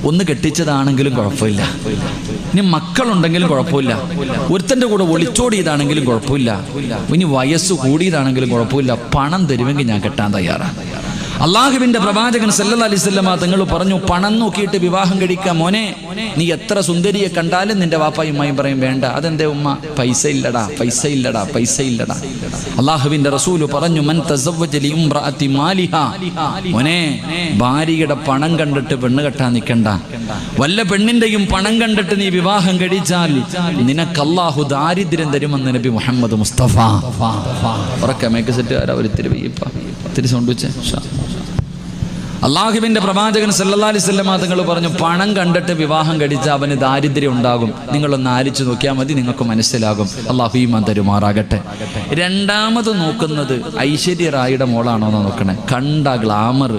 ഒന്ന് കെട്ടിച്ചതാണെങ്കിലും കുഴപ്പമില്ല, ഇനി മക്കളുണ്ടെങ്കിലും കുഴപ്പമില്ല, ഒരുത്തൻ്റെ കൂടെ ഒളിച്ചോടിയതാണെങ്കിലും കുഴപ്പമില്ല, ഇനി വയസ്സ് കൂടിയതാണെങ്കിലും കുഴപ്പമില്ല, പണം തരുമെങ്കിൽ ഞാൻ കെട്ടാൻ തയ്യാറാണ്. അള്ളാഹുവിന്റെ പ്രവാചകൻ സല്ലല്ലാഹു അലൈഹി വസല്ലമ തങ്ങൾ പറഞ്ഞു, പണം നോക്കിയിട്ട് വിവാഹം കഴിക്കാം. മോനെ, നീ എത്ര സുന്ദരിയെ കണ്ടാലും നിന്റെ വാപ്പായും ഉമ്മയും പറയും വേണ്ട. അതെന്തേ ഉമ്മ? പൈസ ഇല്ലടാ, പൈസ ഇല്ലടാ, പൈസ ഇല്ലടാ. അള്ളാഹുവിന്റെ റസൂല് പറഞ്ഞു, മൻ തസവ്വജ ലിഇംറഅതി മാലിഹാ. മോനെ, ഭാര്യയുടെ പണം കണ്ടിട്ട് പെണ്ണ് കെട്ടാൻ നിൽക്കണ്ട. വല്ല പെണ്ണിന്റെയും പണം കണ്ടിട്ട് നീ വിവാഹം കഴിച്ചാൽ നിനക്ക് അള്ളാഹു ദാരിദ്ര്യം തരുമെന്ന് നബി മുഹമ്മദ് മുസ്തഫ. ഉറക്കെ മേക്ക് സെറ്റുകാരാ ഒരിത്തിരി വെയ്യപ്പ, ഒത്തിരി സൗണ്ട് വെച്ചേ. അള്ളാഹുവിന്റെ പ്രവാചകൻ സല്ലല്ലാഹു അലൈഹി വസല്ലം തങ്ങൾ പറഞ്ഞു, പണം കണ്ടിട്ട് വിവാഹം കഴിച്ചാൽ അവന് ദാരിദ്ര്യം ഉണ്ടാകും. നിങ്ങളൊന്ന് ആലിച്ചു നോക്കിയാൽ മതി, നിങ്ങൾക്ക് മനസ്സിലാകും. അള്ളാഹു ഈമാൻ തരുമാറാകട്ടെ. രണ്ടാമത് നോക്കുന്നത് ഐശ്വര്യ റായിയുടെ മോളാണോന്ന് നോക്കണേ. കണ്ട ഗ്ലാമർ,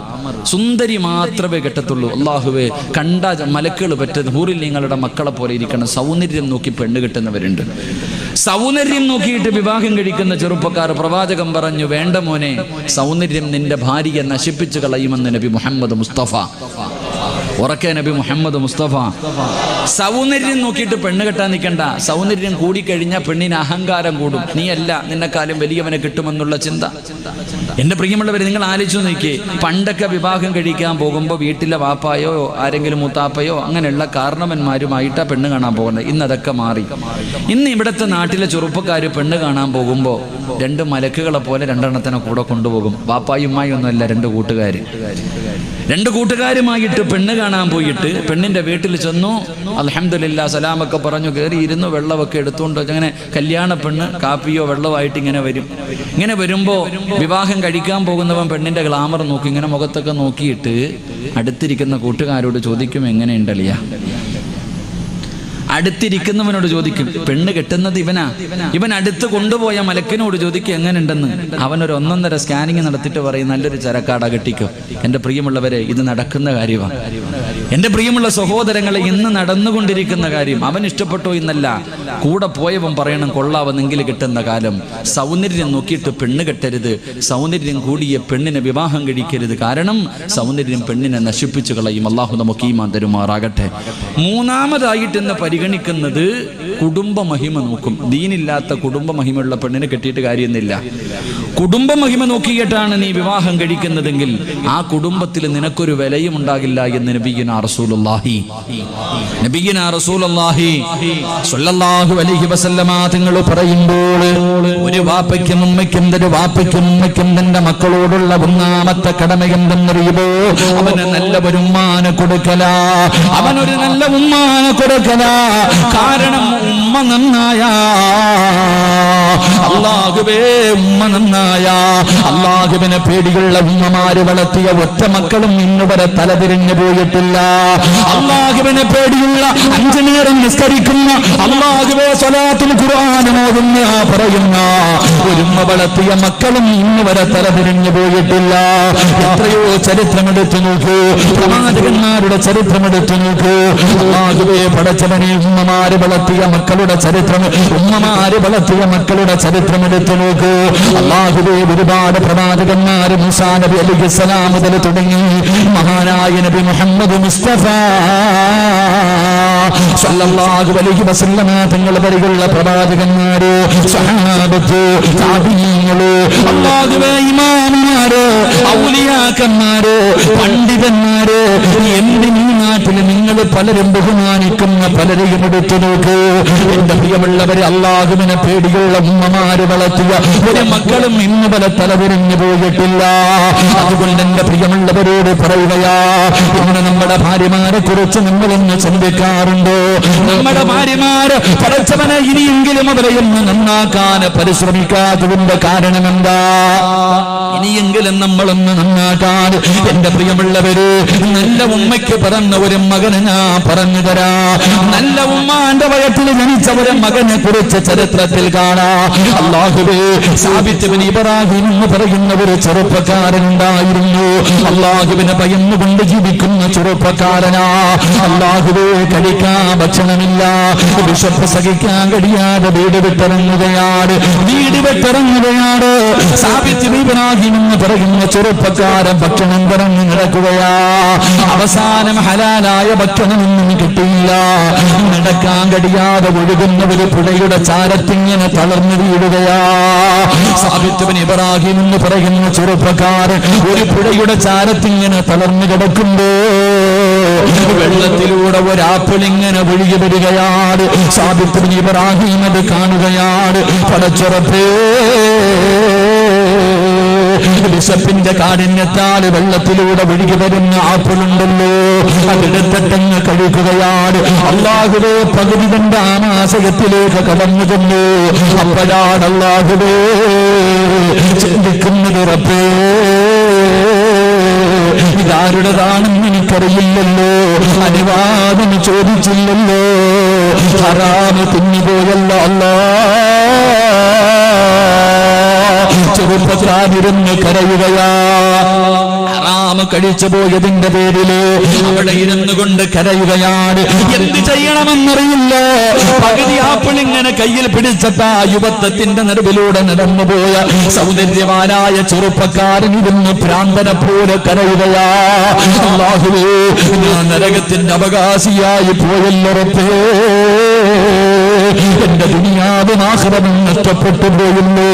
സുന്ദരി മാത്രമേ കെട്ടത്തുള്ളൂ. അള്ളാഹുവേ, കണ്ട മലക്കുകൾ പറ്റുന്ന ഹൂറിൽ നിങ്ങളുടെ മക്കളെ പോലെ ഇരിക്കണം. സൗന്ദര്യം നോക്കി പെണ്ണ് കിട്ടുന്നവരുണ്ട്. സൗന്ദര്യം നോക്കിയിട്ട് വിവാഹം കഴിക്കുന്ന ചെറുപ്പക്കാർ, പ്രവാചകൻ പറഞ്ഞു, വേണ്ട മോനെ, സൗന്ദര്യം നിന്റെ ഭാര്യയെ നശിപ്പിച്ചു കളയുമെന്ന് നബി മുഹമ്മദ് മുസ്തഫ. ഉറക്കെ നബി മുഹമ്മദ് മുസ്തഫ. സൗന്ദര്യം നോക്കിയിട്ട് പെണ്ണ് കെട്ടാൻ നിൽക്കണ്ട. സൗന്ദര്യം കൂടിക്കഴിഞ്ഞാൽ പെണ്ണിന് അഹങ്കാരം കൂടും. നീയല്ല, നിന്നെക്കാലം വലിയവനെ കിട്ടുമെന്നുള്ള ചിന്ത. എൻ്റെ പ്രിയമുള്ളവരെ, നിങ്ങൾ ആലോചിച്ചു നോക്കിയേ. പണ്ടൊക്കെ വിവാഹം കഴിക്കാൻ പോകുമ്പോൾ വീട്ടിലെ വാപ്പായോ ആരെങ്കിലും മുത്താപ്പയോ അങ്ങനെയുള്ള കാരണവന്മാരുമായിട്ടാണ് പെണ്ണ് കാണാൻ പോകുന്നത്. ഇന്ന് അതൊക്കെ മാറി. ഇന്ന് ഇവിടുത്തെ നാട്ടിലെ ചെറുപ്പക്കാർ പെണ്ണ് കാണാൻ പോകുമ്പോൾ രണ്ട് മലക്കുകളെ പോലെ രണ്ടെണ്ണത്തിനെ കൂടെ കൊണ്ടുപോകും. വാപ്പായും ഉമ്മായും ഒന്നുമല്ല, രണ്ട് കൂട്ടുകാരുമായിട്ട് പെണ്ണ് കാണാൻ പോയിട്ട് പെണ്ണിൻ്റെ വീട്ടിൽ ചെന്നു. അൽഹംദുലില്ലാ സലാമൊക്കെ പറഞ്ഞു കയറിയിരുന്നു. വെള്ളമൊക്കെ എടുത്തുകൊണ്ട് അങ്ങനെ കല്യാണ പെണ്ണ് കാപ്പിയോ വെള്ളമായിട്ട് ഇങ്ങനെ വരും. ഇങ്ങനെ വരുമ്പോൾ വിവാഹം കഴിക്കാൻ പോകുന്നവൻ പെണ്ണിൻ്റെ ഗ്ലാമർ നോക്കി ഇങ്ങനെ മുഖത്തൊക്കെ നോക്കിയിട്ട് അടുത്തിരിക്കുന്ന കൂട്ടുകാരോട് ചോദിക്കും, എങ്ങനെയുണ്ടല്ലിയ? അടുത്തിരിക്കുന്നവനോട് ചോദിക്കും, പെണ്ണ് കെട്ടുന്നത് ഇവനാ. ഇവൻ അടുത്ത് കൊണ്ടുപോയ മലക്കിനോട് ചോദിക്കും എങ്ങനെയുണ്ടെന്ന്. അവനൊരു 1.5 സ്കാനിങ് നടത്തിയിട്ട് പറയും, നല്ലൊരു ചരക്കാട കെട്ടിക്കോ. എൻ്റെ പ്രിയമുള്ളവരെ, ഇത് നടക്കുന്ന കാര്യമാണ്. എൻ്റെ പ്രിയമുള്ള സഹോദരങ്ങളെ, ഇന്ന് നടന്നുകൊണ്ടിരിക്കുന്ന കാര്യം. അവൻ ഇഷ്ടപ്പെട്ടോ എന്നല്ല, കൂടെ പോയവൻ പറയണം കൊള്ളാവെന്നെങ്കിൽ കിട്ടുന്ന കാലം. സൗന്ദര്യം നോക്കിയിട്ട് പെണ്ണ് കെട്ടരുത്. സൗന്ദര്യം കൂടിയ പെണ്ണിനെ വിവാഹം കഴിക്കരുത്. കാരണം സൗന്ദര്യം പെണ്ണിനെ നശിപ്പിച്ചു കളയും. അള്ളാഹു നമുക്ക് ഈമാൻ തരുമാറാകട്ടെ. മൂന്നാമതായിട്ട് ഇന്ന് പരിഗണിക്കുന്നത് കുടുംബ മഹിമ നോക്കും. ദീനില്ലാത്ത കുടുംബ മഹിമയുള്ള പെണ്ണിനെ കെട്ടിയിട്ട് കാര്യമൊന്നുമില്ല. കുടുംബ മഹിമ നോക്കിയിട്ടാണ് നീ വിവാഹം കഴിക്കുന്നതെങ്കിൽ ആ കുടുംബത്തിൽ നിനക്കൊരു വിലയും ഉണ്ടാകില്ല എന്ന് നബിയുനാ റസൂലുള്ളാഹി സ്വല്ലല്ലാഹു അലൈഹി വസല്ലമ തങ്ങൾ പറയുമ്പോൾ, ഒരു വാപ്പയ്ക്കും ഉമ്മയ്ക്കും തന്റെ മക്കളോടുള്ള ഒന്നാമത്തെ കടമ എന്തെന്നറിയുമോ? അവന് നല്ല ഒരു ഉമ്മാനെ കൊടുക്കല. അവനൊരു നല്ല ഉമ്മാനെ കൊടുക്കല. കാരണം ഉമ്മ നന്നായ, അല്ലാഹുവേ, ഉമ്മ നന്നായ, അല്ലാഹുവിനെ പേടിയുള്ള ഉമ്മമാര് വളർത്തിയ ഒറ്റ മക്കളും ഇന്നുവരെ തലതിരിഞ്ഞു പോയിട്ടില്ല. അല്ലാഹുവിനെ പേടിയുള്ള 5 നേരം നിസ്കരിക്കുന്ന, അല്ലാഹുവേ സ്വലാത്തുൽ ഖുർആൻ ഓതുന്ന പറയുന്ന ഒരുമ്മ വളർത്തിയ മക്കളും ഇന്നുവരെ തലതിരിഞ്ഞു പോയിട്ടില്ല. എത്രയോ ചരിത്രമെടുത്തു നോക്കൂ, പ്രവാചകന്മാരുടെ ചരിത്രമെടുത്തു നോക്കൂ. അല്ലാഹുവേ, പടച്ചവനെ, ഉമ്മമാര് വളർത്തിയ മക്കളുടെ ചരിത്രം, ഉമ്മമാര് വളർത്തിയ മക്കളുടെ ചരിത്രം എടുത്തു നോക്കൂ. അല്ലാഹുവേ, ഒരുപാട് പ്രവാചകന്മാര് മൂസാ നബി അലൈഹിസ്സലാം മുതൽ തുടങ്ങി മഹാനായ നബി മുഹമ്മദ് മുസ്തഫ സല്ലല്ലാഹു അലൈഹി വസല്ലമ തങ്ങൾ വരെയുള്ള പ്രവാചകന്മാര്, സഹാബത്ത്, താബിഈങ്ങള്, അല്ലാഹുവേ, ഇമാമുമാര്, ഔലിയാക്കന്മാര്, പണ്ഡിതന്മാര്, എന്തിനീ നാട്ടിൽ നിങ്ങൾ പലരും ബഹുമാനിക്കുന്ന പലരെയും എടുത്തു നോക്ക്. എന്റെ പ്രിയമുള്ളവരെ, അല്ലാഹുവിനെ പേടിയുള്ള ഉമ്മമാര് വളർത്തിയ ഒരു മക്കളും ഇന്ന് പല തലതിരിഞ്ഞു പോയിട്ടില്ല. അതുകൊണ്ട് എന്റെ പ്രിയമുള്ളവരോട് പറയുകയാ, ഇന്ന് നമ്മുടെ ഭാര്യമാരെ കുറിച്ച് നമ്മളൊന്ന് ചിന്തിക്കാറുണ്ടോ? നമ്മുടെ ഭാര്യമാര് പടച്ചവനെ ഇനിയെങ്കിലും അവരെയൊന്ന് നന്നാക്കാൻ പരിശ്രമിക്കാത്തതിന്റെ കാരണം എന്താ? ഇനിയെങ്കിലും നമ്മളൊന്ന് നന്നാക്കാൻ. എന്റെ പ്രിയമുള്ളവര്, നല്ല ഉമ്മയ്ക്ക് പറഞ്ഞ ഒരു മകന് ഞാൻ പറഞ്ഞു തരാ. നല്ല ഉമ്മാന്റെ വയറ്റിൽ ജനിച്ച ഒരു മകനെ കുറിച്ച് ചരിത്രത്തിൽ കാണാം. അല്ലാഹുവേ, സാബിത്ത് ബിൻ ഇബ്രാഹിം എന്ന് പറയുന്ന ഒരു ചെറുപ്പക്കാരനുണ്ടായിരുന്നു. അല്ലാഹുവിനെ ഭയന്നുകൊണ്ട് ജീവിക്കുന്ന ചെറുപ്പക്കാരനാ. അല്ലാഹുവേ, കഴിക്കാൻ ഭക്ഷണമില്ല. വിശപ്പ് സഹിക്കാൻ കഴിയാതെ വീട് വിട്ടിറങ്ങുകയാണ്. സാബിത്ത് ബിൻ ഇബ്രാഹിം എന്ന് പറയുന്ന ചെറുപ്പക്കാരൻ ഭക്ഷണം പറഞ്ഞു നടക്കുകയാ. അവസാനം ഹലാലായ ഭക്ഷണമൊന്നും കിട്ടിയില്ല. നടക്കാൻ കഴിയാതെ ഒഴുകുന്ന ഒരു പുഴയുടെ ചാരത്തിങ്ങനെ തളർന്നു വീഴുകയാ. സാബിത്ത് ബിൻ ഇബ്രാഹിം എന്ന് പറയുന്ന ചെറുപ്പക്കാരൻ ഒരു പുഴയുടെ ചാരത്തിങ്ങനെ തളർന്നു കിടക്കുമ്പോ വെള്ളത്തിലൂടെ ഒരാപ്പിൾ ഇങ്ങനെ ഒഴുകി വരികയാണ്. സാബിത്ത് ബിൻ ഇബ്രാഹിം അത് കാണുകയാണ്. പടച്ചുറപ്പേ, വിശപ്പിന്റെ കാഠിന്യത്താൽ വെള്ളത്തിലൂടെ ഒഴുകി വരുന്ന ആപ്പിളുണ്ടല്ലോ, അതെടുത്തിട്ടങ്ങ് കഴിക്കുകയാണ്. അല്ലാഹുവേ, പകുതി തന്റെ ആമാശയത്തിലേക്ക് കടന്നു ചെന്നു. അപ്പോഴാണ് അല്ലാഹുവേ ചിന്തിക്കുന്നത്, റബ്ബേ ഇതാരുടേതാണെന്ന് എനിക്കറിയില്ലല്ലോ, അനുവാദം ചോദിച്ചില്ലല്ലോ, ഹറാമ് തിന്നുപോയല്ലോ അല്ലാ. ചെറുപ്പക്കാരിരുന്ന് കരയുകയാ. ഹറാമ് കഴിച്ചു പോയതിന്റെ പേരില് അവിടെ ഇരുന്നു കൊണ്ട് കരയുകയാണ്. എന്ത് ചെയ്യണമെന്നറിയില്ല. പകുതി ആപ്പിൾ ഇങ്ങനെ കയ്യിൽ പിടിച്ചിട്ട് യുവത്വത്തിന്റെ നടുവിലൂടെ നടന്നുപോയ സൗന്ദര്യവാനായ ചെറുപ്പക്കാരൻ ഇരുന്ന് ഭ്രാന്തനെ പോലെ കരയുകയാ. അല്ലാഹുവേ, ഞാൻ നരകത്തിന്റെ അവകാശിയായി പോയല്ലോ റബ്ബേ. എന്റെ ദുനിയാവും ആഖിറവും നഷ്ടപ്പെട്ടു പോയല്ലോ.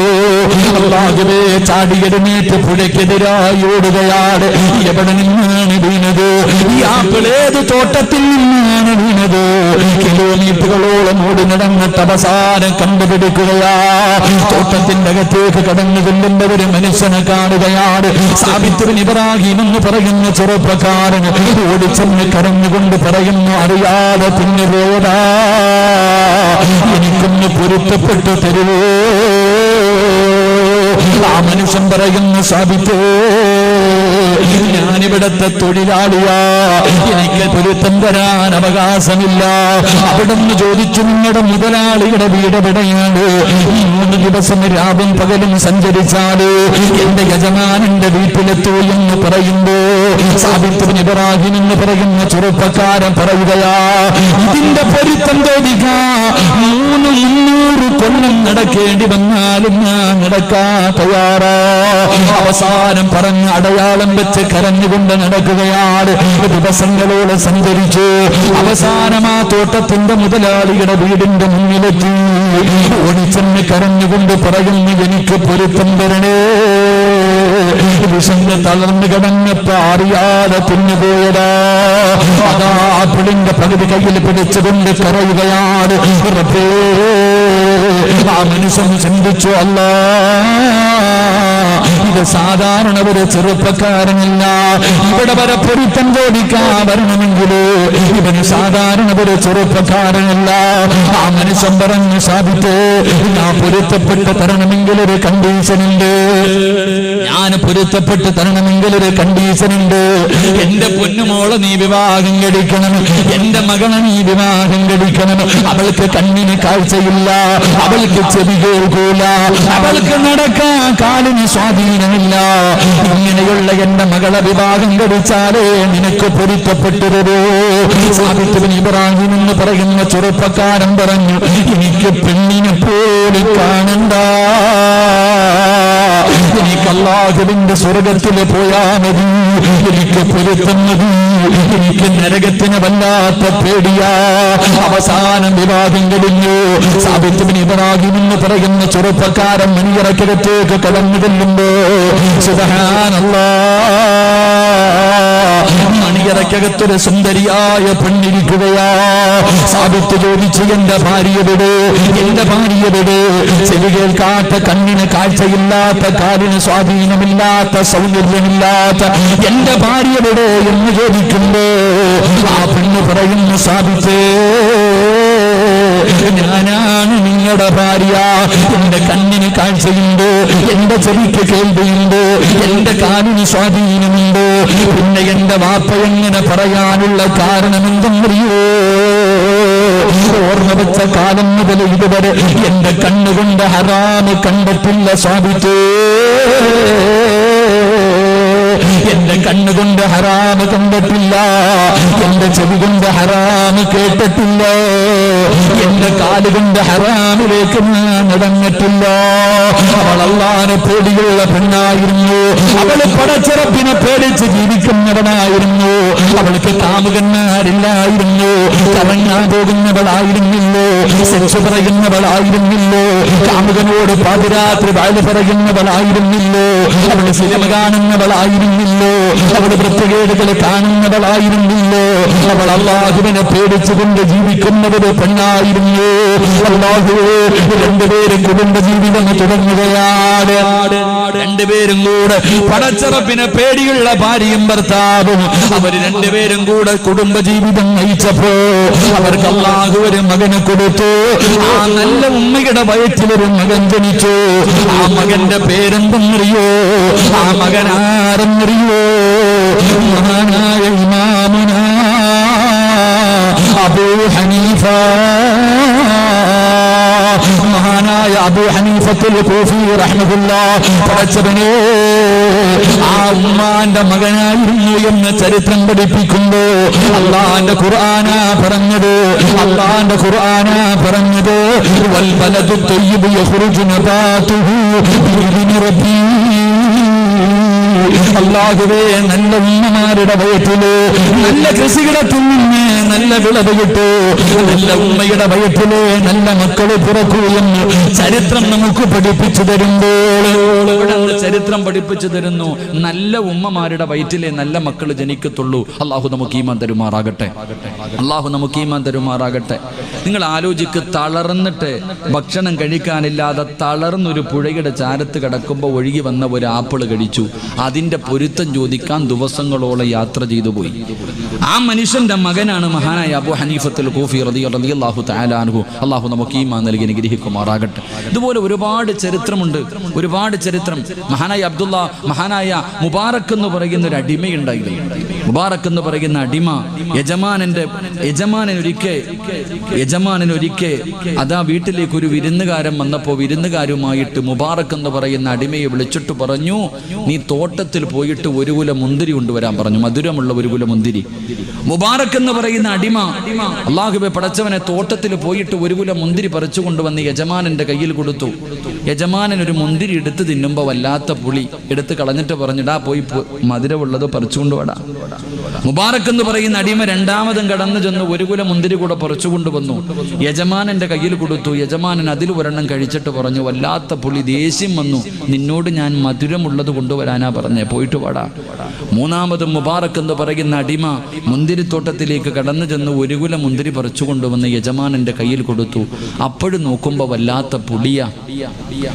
അല്ലാഹുവേ, ചാടിയെഴുന്നേറ്റ് പുഴയ്ക്കെതിരായി ഓടുകയാണ്. എവിടെ നിന്നാണ് വീണത്? ഈ ആപ്പിൾ ഏത് തോട്ടത്തിൽ നിന്നാണ് വീണത്? കിലോമീറ്ററുകളോളം ഓടി നടന്നിട്ട് അവസാനം കണ്ടുപിടിക്കുകയാ. തോട്ടത്തിന്റെ അകത്തേക്ക് കടന്നു കൊല്ലുന്ന ഒരു മനുഷ്യനെ കാണുകയാണ്. സാബിത്ത് ബിൻ ഇബ്രാഹിം എന്ന് പറയുന്ന ചെറുപ്പക്കാരൻ ഓടിച്ചെന്ന് കരഞ്ഞുകൊണ്ട് പറയുന്നു, അറിയാതെ പിന്നെ പോയതാ, എനിക്കൊന്ന് പൊരുത്തപ്പെട്ടു തരുവോ? ആ മനുഷ്യൻ പറയുന്നു, സാബിത്തേ, ഞാനിവിടത്തെ തൊഴിലാളിയാ, എനിക്ക് പൊരുത്തം തരാൻ അവകാശമില്ല. അവിടുന്ന് ചോദിച്ചു, നിങ്ങളുടെ മുതലാളിയുടെ വീട് എവിടെയാണ്? 3 ദിവസം രാവും പകലും സഞ്ചരിച്ചാല് എന്റെ യജമാനന്റെ വീട്ടിലെത്തൂ എന്ന് പറയുമ്പോ സാബിത്ത് ബിൻ ഇബ്രാഹിം എന്ന് പറയുന്ന ചെറുപ്പക്കാരൻ പറയുകയാ, ഇതിന്റെ പൊരുത്തം ചോദിക്കാം 300 കൊല്ലം നടക്കേണ്ടി വന്നാലും ഞാൻ നടക്കാൻ തയ്യാറാ. അവസാനം പറഞ്ഞ അടയാളം വെച്ച് കരഞ്ഞുകൊണ്ട് നടക്കുകയാണ്. ദിവസങ്ങളോട് സഞ്ചരിച്ചു. അവസാനം ആ തോട്ടത്തിന്റെ മുതലാളിയുടെ വീടിന്റെ മുന്നിലെത്തി. ഓടിച്ചെന്ന് കരഞ്ഞുകൊണ്ട് പറയുന്നു, എനിക്ക് പൊരുത്തം തരണേ. വിശന്ന് തളർന്നു കിടന്നപ്പോ അറിയാതെ തിന്നുപോയതാ. അതാ ആപ്പിളിന്റെ പകുതി കയ്യിൽ പിടിച്ചുകൊണ്ട് കരയുകയാണ്. റബ്ബേ, ആ മനുഷ്യൻ ചിന്തിച്ചു, അല്ലാ, ഇത് സാധാരണ ഒരു ചെറുപ്പക്കാരനല്ല. ഇവിടെ വരെ പൊരുത്തം ചോദിക്കാൻ വരണമെങ്കിൽ ഇവന് സാധാരണ ഒരു ചെറുപ്പക്കാരനല്ല. ആ മനുഷ്യൻ പറഞ്ഞു, സാബിത്തേ, ഞാൻ പൊരുത്തപ്പെട്ട് തരണമെങ്കിൽ ഒരു കണ്ടീഷനുണ്ട്. ഞാൻ പൊരുത്തപ്പെട്ട് തരണമെങ്കിൽ ഒരു കണ്ടീഷനുണ്ട്. എന്റെ പൊന്നുമോളെ നീ വിവാഹം കഴിക്കണം, എന്റെ മകളെ നീ വിവാഹം കഴിക്കണം. അവൾക്ക് കണ്ണിന് കാഴ്ചയില്ല, അവൾക്ക് ചെവി കേൾക്കൂല, അവൾക്ക് നടക്കാൻ കാലിന് സ്വാധീനമില്ല. ഇങ്ങനെയുള്ള എന്റെ മകളെ വിവാഹം കഴിച്ചാലേ നിനക്ക് പൊരുത്തപ്പെട്ടു തരൂ. സാബിത്ത് ബിൻ ഇബ്രാഹിം എന്ന് പറയുന്ന ചെറുപ്പക്കാരൻ പറഞ്ഞു, എനിക്ക് പെണ്ണിനെ പോലെ കാണണ്ട, എനിക്ക് അല്ലാഹുവിന്റെ സ്വർഗത്തിൽ പോയാ മതി, എനിക്ക് പൊരുത്തം മതി, എനിക്ക് നരകത്തിന് വല്ലാത്ത പേടിയാ. അവസാനം വിവാഹം കഴിഞ്ഞു. സാബിത്ത് ബിൻ ഇബ്രാഹിം എന്ന് പറയുന്ന ചെറുപ്പക്കാരൻ മണിയറക്കകത്തേക്ക് കടന്നു ചെല്ലുമ്പോ സുബ്ഹാനല്ലാഹ്, മണിയറക്കകത്തൊരു സുന്ദരിയായ പെണ്ണിരിക്കുകയാ. സാബിത്ത് ചോദിച്ചു, എന്റെ ഭാര്യയുടെ എന്റെ ഭാര്യയുടെ ചെവി കേൾക്കാത്ത, കണ്ണിന് കാഴ്ചയില്ലാത്ത, കാലിന് സ്വാധീനമില്ലാത്ത, സൗന്ദര്യമില്ലാത്ത എന്റെ ഭാര്യയുടെ എന്ന് ചോദിക്കുമ്പോ ആ പെണ്ണ് പറയുന്നു, സാബിത്തേ, ഞാനാണ് നിങ്ങളുടെ ഭാര്യ. എന്റെ കണ്ണിന് കാഴ്ചയുണ്ട്, എന്റെ ചെവിക്ക് കേൾവിയുണ്ട്, എന്റെ കാലിന് സ്വാധീനമുണ്ട്. പിന്നെ എന്റെ വാപ്പ എങ്ങനെ പറയാനുള്ള കാരണം എന്തെന്നറിയോ? ഓർമ്മ വെച്ച കാലം മുതൽ ഇതുവരെ എന്റെ കണ്ണുകൊണ്ട് ഹറാമ് കണ്ടിട്ടില്ല സാബിത്തേ. എന്റെ കണ്ണുകൊണ്ട് ഹറാമ് കണ്ടിട്ടില്ല, എന്റെ ചെവി കൊണ്ട് ഹറാമ് കേട്ടിട്ടില്ല, എന്റെ കാലുകൊണ്ട് ഹറാമിലേക്ക് ഞാൻ നടന്നിട്ടില്ല. അവൾ അല്ലാഹുവിനെ പേടിയുള്ള പെണ്ണായിരുന്നു. അവള് പടച്ചറപ്പിനെ പേടിച്ച് ജീവിക്കുന്നവനായിരുന്നു. അവൾക്ക് കാമുകന്മാരില്ലായിരുന്നു. കറങ്ങാൻ പോകുന്നവളായിരുന്നില്ലോ, സെക്സ് പറയുന്നവളായിരുന്നില്ലോ, കാമുകനോട് പാതിരാത്രി വാഴ പറയുന്നവളായിരുന്നില്ലോ, അവള് സിനിമ കാണുന്നവളായിരുന്നില്ലോ, അവള് വൃത്തികേടുകൾ കാണുന്നവളായിരുന്നില്ലോ. അവൾ അല്ലാഹുവിനെ പേടിച്ചുകൊണ്ട് ജീവിക്കുന്നവര് പെണ്ണായിരുന്നു. അല്ലാഹുവേ, രണ്ടുപേരും കുടുംബജീവിതം തുടങ്ങുകയാണ്. രണ്ടുപേരും കൂടെ പടച്ചറപ്പിനെ പേടിയുള്ള ഭാര്യയും ഭർത്താവും അവര് രണ്ടുപേരും കൂടെ കുടുംബജീവിതം നയിച്ചപ്പോ അവർക്ക് അല്ലാഹു ഒരു മകനെ കൊടുത്തു. ആ നല്ല ഉമ്മയുടെ വയറ്റിലൊരു മകൻ ജനിച്ചു. ആ മകന്റെ പേരെന്തെന്നറിയോ? ആ മകൻ ആരെന്നറിയോ? മഹാനായ ഇമാമുന അബൂ ഹനീഫ, മഹാനായ അബൂ ഹനീഫത്തുൽ കൂഫി റഹ്മത്തുള്ളാഹി. പടച്ചവനേ, ആ ഉമ്മാന്റെ മകനായിരുന്നു എന്ന് ചരിത്രം പഠിപ്പിക്കുമ്പോ അല്ലാഹുവിന്റെ ഖുർആനാ പറഞ്ഞത്, അല്ലാഹുവിന്റെ ഖുർആനാ പറഞ്ഞത്, വൽ ബലദു തയ്യിബു യഖ്റുജു നബാതുഹു ബിഇذن റബ്ബി. അല്ലാഹുവേ, നല്ല ഉമ്മമാരുടെ വയറ്റില് നല്ല കൃഷിയിടത്തിൽ നിന്ന് നല്ല വിളവ് കിട്ടൂ, നല്ല ഉമ്മയുടെ വയറ്റില് നല്ല മക്കളെ പിറക്കൂ എന്ന് ചരിത്രം നമുക്ക് പഠിപ്പിച്ചു തരുമ്പോൾ ചരിത്രം പഠിപ്പിച്ചു തരുന്നു. നല്ല ഉമ്മമാരുടെ വയറ്റിലെ നല്ല മക്കൾ ജനിക്കത്തുള്ളൂ. അള്ളാഹു നമുക്ക് ഈമാൻ തരുമാറാകട്ടെ. അള്ളാഹു നമുക്ക് ഈമാൻ തരുമാറാകട്ടെ. നിങ്ങൾ ആലോചിക്ക്, തളർന്നിട്ട് ഭക്ഷണം കഴിക്കാനില്ലാതെ തളർന്നൊരു പുഴയുടെ ചാരത്ത് കിടക്കുമ്പോൾ ഒഴുകി വന്ന ഒരു ആപ്പിള് കഴിച്ചു. അതിന്റെ പൊരുത്തം ചോദിക്കാൻ ദിവസങ്ങളോളം യാത്ര ചെയ്തു പോയി. ആ മനുഷ്യന്റെ മകനാണ് മഹാനായ അബൂ ഹനീഫത്തുൽ കൂഫി റളിയല്ലാഹു തആല അൻഹു. അള്ളാഹു നമുക്ക് ഈമാൻ നൽകി അനുഗ്രഹിക്കുമാറാകട്ടെ. ഇതുപോലെ ഒരുപാട് ചരിത്രമുണ്ട്, ഒരുപാട് ചരിത്രം. മഹാനായ മുബാറക് എന്ന് പറയുന്ന ഒരു അടിമയുണ്ടായിരുന്നു. മുബാറക് എന്ന് പറയുന്ന അടിമ യജമാനൊരിക്കെ അതാ വീട്ടിലേക്ക് ഒരു വിരുന്നുകാരൻ വന്നപ്പോൾ വിരുന്നുകാരുമായിട്ട് മുബാറക് എന്ന് പറയുന്ന അടിമയെ വിളിച്ചിട്ട് പറഞ്ഞു, നീ തോട്ടത്തിൽ പോയിട്ട് ഒരു കുല മുന്തിരി കൊണ്ടുവരാൻ പറഞ്ഞു, മധുരമുള്ള ഒരു കുല മുന്തിരി. മുബാറക് എന്ന് പറയുന്ന അടിമ അല്ലാഹുവേ പടച്ചവനെ തോട്ടത്തിൽ പോയിട്ട് ഒരു കുല മുന്തിരി പറിച്ചു കൊണ്ടുവന്ന് യജമാനന്റെ കയ്യിൽ കൊടുത്തു. യജമാനൻ ഒരു മുന്തിരി എടുത്ത് തിന്നുമ്പോൾ വല്ലാത്ത പുളി എടുത്ത് കളഞ്ഞിട്ട് പറഞ്ഞിടാ, പോയി മധുരമുള്ളത് പറിച്ചുകൊണ്ടുപോടാ. മുബാറക് എന്ന് പറയുന്ന അടിമ രണ്ടാമതും കടന്നു ചെന്ന് ഒരു കുല മുന്തിരി കൂടെ പറിച്ചു കൊണ്ടുവന്നു, യജമാനന്റെ കയ്യിൽ കൊടുത്തു. യജമാനൻ അതിൽ ഒരെണ്ണം കഴിച്ചിട്ട് പറഞ്ഞു, വല്ലാത്ത പുളി, ദേഷ്യം വന്നു, നിന്നോട് ഞാൻ മധുരമുള്ളത് കൊണ്ടുവരാനാ പറഞ്ഞേ, പോയിട്ട് വാടാ. മൂന്നാമതും മുബാറക് എന്ന് പറയുന്ന അടിമ മുന്തിരിത്തോട്ടത്തിലേക്ക് കടന്നു ചെന്ന് ഒരു കുല മുന്തിരി പറിച്ചു കൊണ്ടുവന്ന് യജമാനന്റെ കയ്യിൽ കൊടുത്തു. അപ്പോഴും നോക്കുമ്പോൾ വല്ലാത്ത പുളിയ.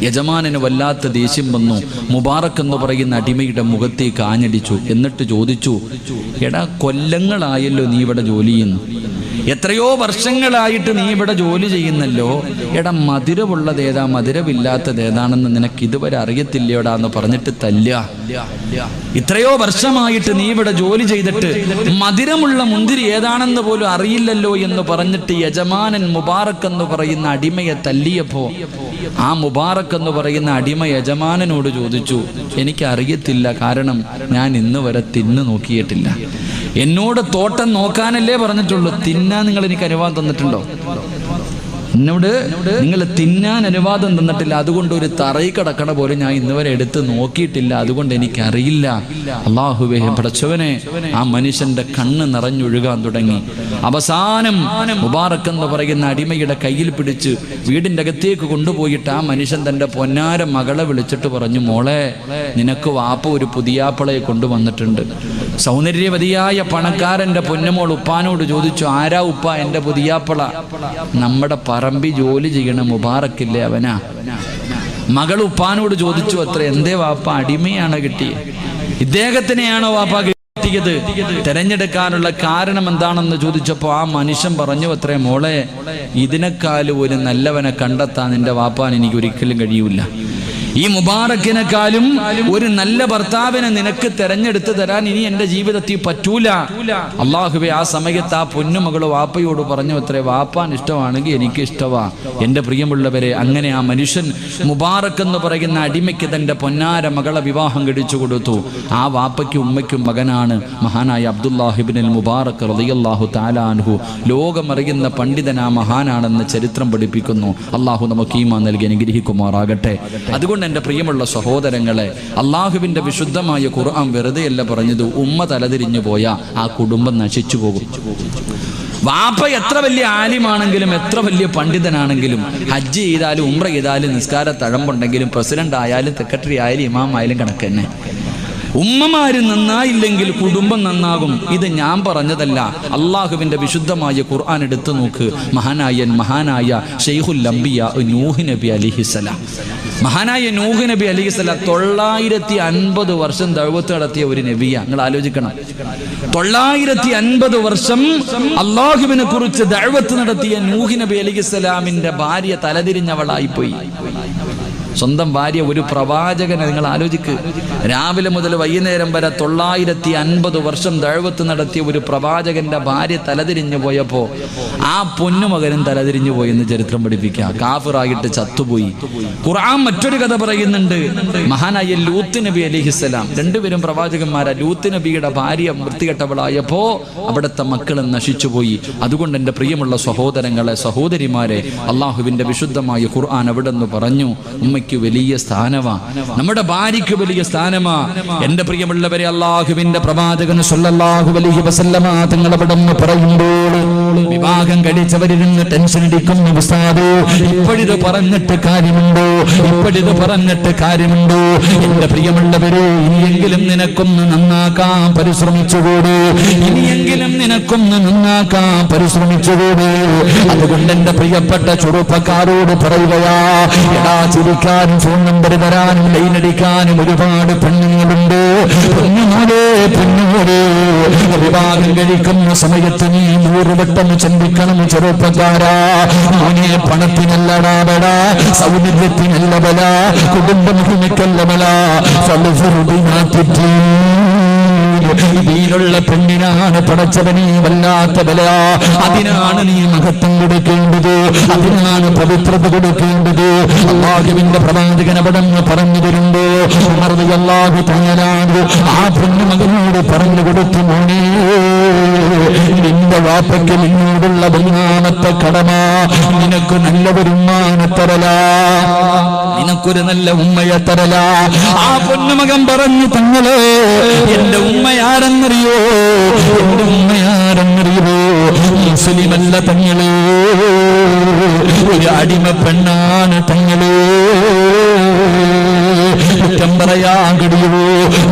യജമാനന് വല്ലാത്ത ദേഷ്യം വന്നു. മുബാറക് എന്ന് പറയുന്ന അടിമയുടെ മുഖത്തേക്ക് ആഞ്ഞടിച്ചു. എന്നിട്ട് ചോദിച്ചു, എടാ, കൊല്ലങ്ങളായല്ലോ നീ ഇവിടെ ജോലി ചെയ്യുന്നു, എത്രയോ വർഷങ്ങളായിട്ട് നീ ഇവിടെ ജോലി ചെയ്യുന്നല്ലോ, എടാ മധുരമുള്ളത് ഏതാ മധുരമില്ലാത്തത് ഏതാണെന്ന് നിനക്ക് ഇതുവരെ അറിയത്തില്ലയോടാ എന്ന് പറഞ്ഞിട്ട് തല്ല. ഇത്രയോ വർഷമായിട്ട് നീ ഇവിടെ ജോലി ചെയ്തിട്ട് മധുരമുള്ള മുന്തിരി ഏതാണെന്ന് പോലും അറിയില്ലല്ലോ എന്ന് പറഞ്ഞിട്ട് യജമാനൻ മുബാറക് എന്ന് പറയുന്ന അടിമയെ തല്ലിയപ്പോ ആ മുബാറക് എന്ന് പറയുന്ന അടിമ യജമാനനോട് ചോദിച്ചു, എനിക്ക് അറിയത്തില്ല, കാരണം ഞാൻ ഇന്ന് വരെ തിന്നു നോക്കിയിട്ടില്ല. എന്നോട് തോട്ടം നോക്കാനല്ലേ പറഞ്ഞിട്ടുള്ളൂ, തിന്നാൻ നിങ്ങൾ എനിക്ക് അനുവാദം തന്നിട്ടുണ്ടോ? എന്നോട് നിങ്ങൾ തിന്നാൻ അനുവാദം തന്നിട്ടില്ല, അതുകൊണ്ട് ഒരു തറയിൽ കിടക്കണ പോലും ഞാൻ ഇന്നുവരെ എടുത്ത് നോക്കിയിട്ടില്ല, അതുകൊണ്ട് എനിക്കറിയില്ല. അല്ലാഹുവേ പടച്ചവനെ, ആ മനുഷ്യന്റെ കണ്ണ് നിറഞ്ഞൊഴുകാൻ തുടങ്ങി. അവസാനം മുബാറക് എന്ന് പറയുന്ന അടിമയുടെ കയ്യിൽ പിടിച്ച് വീടിൻ്റെ അകത്തേക്ക് കൊണ്ടുപോയിട്ട് ആ മനുഷ്യൻ തൻ്റെ പൊന്നാര മകളെ വിളിച്ചിട്ട് പറഞ്ഞു, മോളെ, നിനക്ക് വാപ്പ ഒരു പുതിയാപ്പളയെ കൊണ്ടുവന്നിട്ടുണ്ട്. സൗന്ദര്യവതിയായ പണക്കാരൻ്റെ പൊന്നുമോൾ ഉപ്പാനോട് ചോദിച്ചു, ആരാ ഉപ്പ എൻ്റെ പുതിയാപ്പള? നമ്മുടെ പറമ്പി ജോലി ചെയ്യണ മുബാറക്കില്ലേ അവനാ. മകൾ ഉപ്പാനോട് ചോദിച്ചു അത്ര, എന്തേ വാപ്പ അടിമയാണ് കിട്ടിയത്, ഇദ്ദേഹത്തിനെയാണോ വാപ്പ കിട്ടിയത്? തെരഞ്ഞെടുക്കാനുള്ള കാരണം എന്താണെന്ന് ചോദിച്ചപ്പോൾ ആ മനുഷ്യൻ പറഞ്ഞു അത്രേ, മോളെ, ഇതിനേക്കാളും ഒരു നല്ലവനെ കണ്ടെത്താൻ നിന്റെ വാപ്പാൻ എനിക്ക് ഒരിക്കലും കഴിയൂല. ഈ മുബാറക്കിനെക്കാളും ഒരു നല്ല ഭർത്താവിനെ നിനക്ക് തെരഞ്ഞെടുത്ത് തരാൻ ഇനി എന്റെ ജീവിതത്തിൽ പറ്റൂല. അള്ളാഹുവേ, ആ സമയത്ത് ആ പൊന്നുമകള് വാപ്പയോട് പറഞ്ഞു അത്രേ, വാപ്പാൻ ഇഷ്ടമാണെങ്കിൽ എനിക്ക് ഇഷ്ടമാ. എന്റെ പ്രിയമുള്ളവരെ, അങ്ങനെ ആ മനുഷ്യൻ മുബാറക്ക് എന്ന് പറയുന്ന അടിമയ്ക്ക് തന്റെ പൊന്നാര മകളെ വിവാഹം കഴിച്ചു കൊടുത്തു. ആ വാപ്പയ്ക്കും ഉമ്മയ്ക്കും മകനാണ് മഹാനായ അബ്ദുല്ലാഹിബ്നുൽ മുബാറക് റളിയല്ലാഹു തആല അൻഹു. ലോകമറിയുന്ന പണ്ഡിതനാ മഹാനാണെന്ന് ചരിത്രം പഠിപ്പിക്കുന്നു. അള്ളാഹു നമുക്ക് ഈമാൻ നൽകി അനുഗ്രഹിക്കുമാറാകട്ടെ. അതുകൊണ്ട് എൻ്റെ പ്രിയമുള്ള സഹോദരങ്ങളെ, അള്ളാഹുവിൻ്റെ വിശുദ്ധമായ ഖുർആൻ വെറുതെയല്ല പറഞ്ഞത്, ഉമ്മ തലതിരിഞ്ഞു പോയാൽ ആ കുടുംബം നശിച്ചു പോകും. വാപ്പ എത്ര വലിയ ആലിമാണെങ്കിലും എത്ര വലിയ പണ്ഡിതനാണെങ്കിലും ഹജ്ജ് ചെയ്താലും ഉംറ ചെയ്താലും നിസ്കാര തഴമ്പുണ്ടെങ്കിലും പ്രസിഡന്റ് ആയാലും സെക്രട്ടറി ആയാലും ഇമാം ആയാലും കണക്ക് തന്നെ. ഉമ്മമാര് നന്നായില്ലെങ്കിൽ കുടുംബം നന്നാകും. ഇത് ഞാൻ പറഞ്ഞതല്ല, അള്ളാഹുവിന്റെ വിശുദ്ധമായ ഖുർആൻ എടുത്തു നോക്ക്. മഹാനായ ശൈഖുൽ അംബിയ നൂഹ് നബി അലൈഹിസ്സലാം, മഹാനായ നൂഹ് നബി അലൈഹിസ്സലാം 950 വർഷം ദഅവത്ത് നടത്തിയ ഒരു നബിയാ. നിങ്ങൾ ആലോചിക്കണം, 950 വർഷം അള്ളാഹുവിനെ കുറിച്ച് ദഅവത്ത് നടത്തിയ നൂഹ് നബി അലൈഹിസ്സലാമിന്റെ ഭാര്യ തലതിരിഞ്ഞവളായിപ്പോയി. സ്വന്തം ഭാര്യ ഒരു പ്രവാചകനെ നിങ്ങൾ ആലോചിക്ക്. രാവിലെ മുതൽ വൈകുന്നേരം വരെ 950 വർഷം ദഅവത്ത് നടത്തിയ ഒരു പ്രവാചകന്റെ ഭാര്യ തലതിരിഞ്ഞു പോയപ്പോ ആ പൊന്നുമകനും തലതിരിഞ്ഞു പോയി എന്ന് ചരിത്രം പഠിപ്പിക്കുക. കാഫിറായിട്ട് ചത്തുപോയി. ഖുർആൻ മറ്റൊരു കഥ പറയുന്നുണ്ട്. മഹാനായ ലൂത്ത് നബി അലൈഹിസ്സലാം, രണ്ടുപേരും പ്രവാചകന്മാരാ. ലൂത്ത് നബിയുടെ ഭാര്യ വൃത്തികെട്ടവളായപ്പോ അവിടുത്തെ മക്കളും നശിച്ചുപോയി. അതുകൊണ്ട് എൻ്റെ പ്രിയമുള്ള സഹോദരങ്ങളെ, സഹോദരിമാരെ, അള്ളാഹുവിന്റെ വിശുദ്ധമായ ഖുർആൻ അവിടെ നിന്ന് പറഞ്ഞു, ഉമ്മയ്ക്ക് വലിയ സ്ഥാനമാ, നമ്മുടെ ഭാര്യയ്ക്ക് വലിയ സ്ഥാനമാ. എന്റെ പ്രിയമുള്ളവരെ, അള്ളാഹുവിന്റെ പ്രവാചകൻ സല്ലല്ലാഹു അലൈഹി വസല്ലമ തങ്ങൾ അവിടെ നിന്ന് പറയുമ്പോൾ വിവാഹം കഴിച്ചവരിരുന്ന് ടെൻഷൻ അടിക്കുന്നു. ഉസ്താദേ, ഇപ്പോഴിത് പറഞ്ഞിട്ട് കാര്യമുണ്ടോ? ഇപ്പോഴിത് പറഞ്ഞിട്ട് കാര്യമുണ്ടോ? എന്റെ പ്രിയമുള്ളവരെ, ഇനിയെങ്കിലും നിനക്കൊന്ന് നന്നാക്കാൻ പരിശ്രമിച്ചുകൂടെ? ഇനിയെങ്കിലും നിനക്കൊന്ന് നന്നാക്കാൻ പരിശ്രമിച്ചുകൂടെ? അതുകൊണ്ട് എന്റെ പ്രിയപ്പെട്ട ചെറുപ്പക്കാരോട് പറയുകയാ, എടാ, ചിരിക്കാനും ഫോൺ നമ്പർ തരാനും ലൈനടിക്കാനും ഒരുപാട് പെണ്ണുങ്ങളുണ്ട്. പെണ്ണുമോളെ, വിവാഹം കഴിക്കുന്ന സമയത്ത് നീ 100 വട്ടം ചിന്തിക്കണം ചെറുപ്പക്കാരാ. മോനെ, പണത്തിനല്ലടാ ബല, സൗന്ദര്യത്തിനല്ല ബല, കുടുംബം ഹിമിക്കല്ല ബല, ഇതിലുള്ള പെണ്ണിനാണ് പടച്ചവനെ വല്ലാത്ത ബല. അതിനാണ് നീ മഹത്വം കൊടുക്കേണ്ടത്, അതിനാണ് പവിത്രത കൊടുക്കേണ്ടത്. അല്ലാഹുവിന്റെ പ്രവാചകൻ അവിടെ പറഞ്ഞു തരുമ്പോ റളിയല്ലാഹു തആല ആ പെണ്ണുമകനോട് പറഞ്ഞു കൊടുത്തു, മോനെ, നിന്റെ വാപ്പയ്ക്ക് നിന്നോടുള്ള ബഹുമാനത്തെ കടമ നിനക്ക് നല്ല ഒരു ഉമ്മാനെ തരല, നിനക്കൊരു നല്ല ഉമ്മയെ തരല. ആ പൊന്നുമകൻ പറഞ്ഞു, തങ്ങളെ, എന്റെ ഉമ്മയാരെന്നറിയോ? എന്റെ ഉമ്മയാരെന്നറിയോ? മുസ്ലിമല്ല തങ്ങളെ, ഒരു അടിമ പെണ്ണാണ് തങ്ങളെ. കുറ്റം പറയാൻ കഴിയുമോ?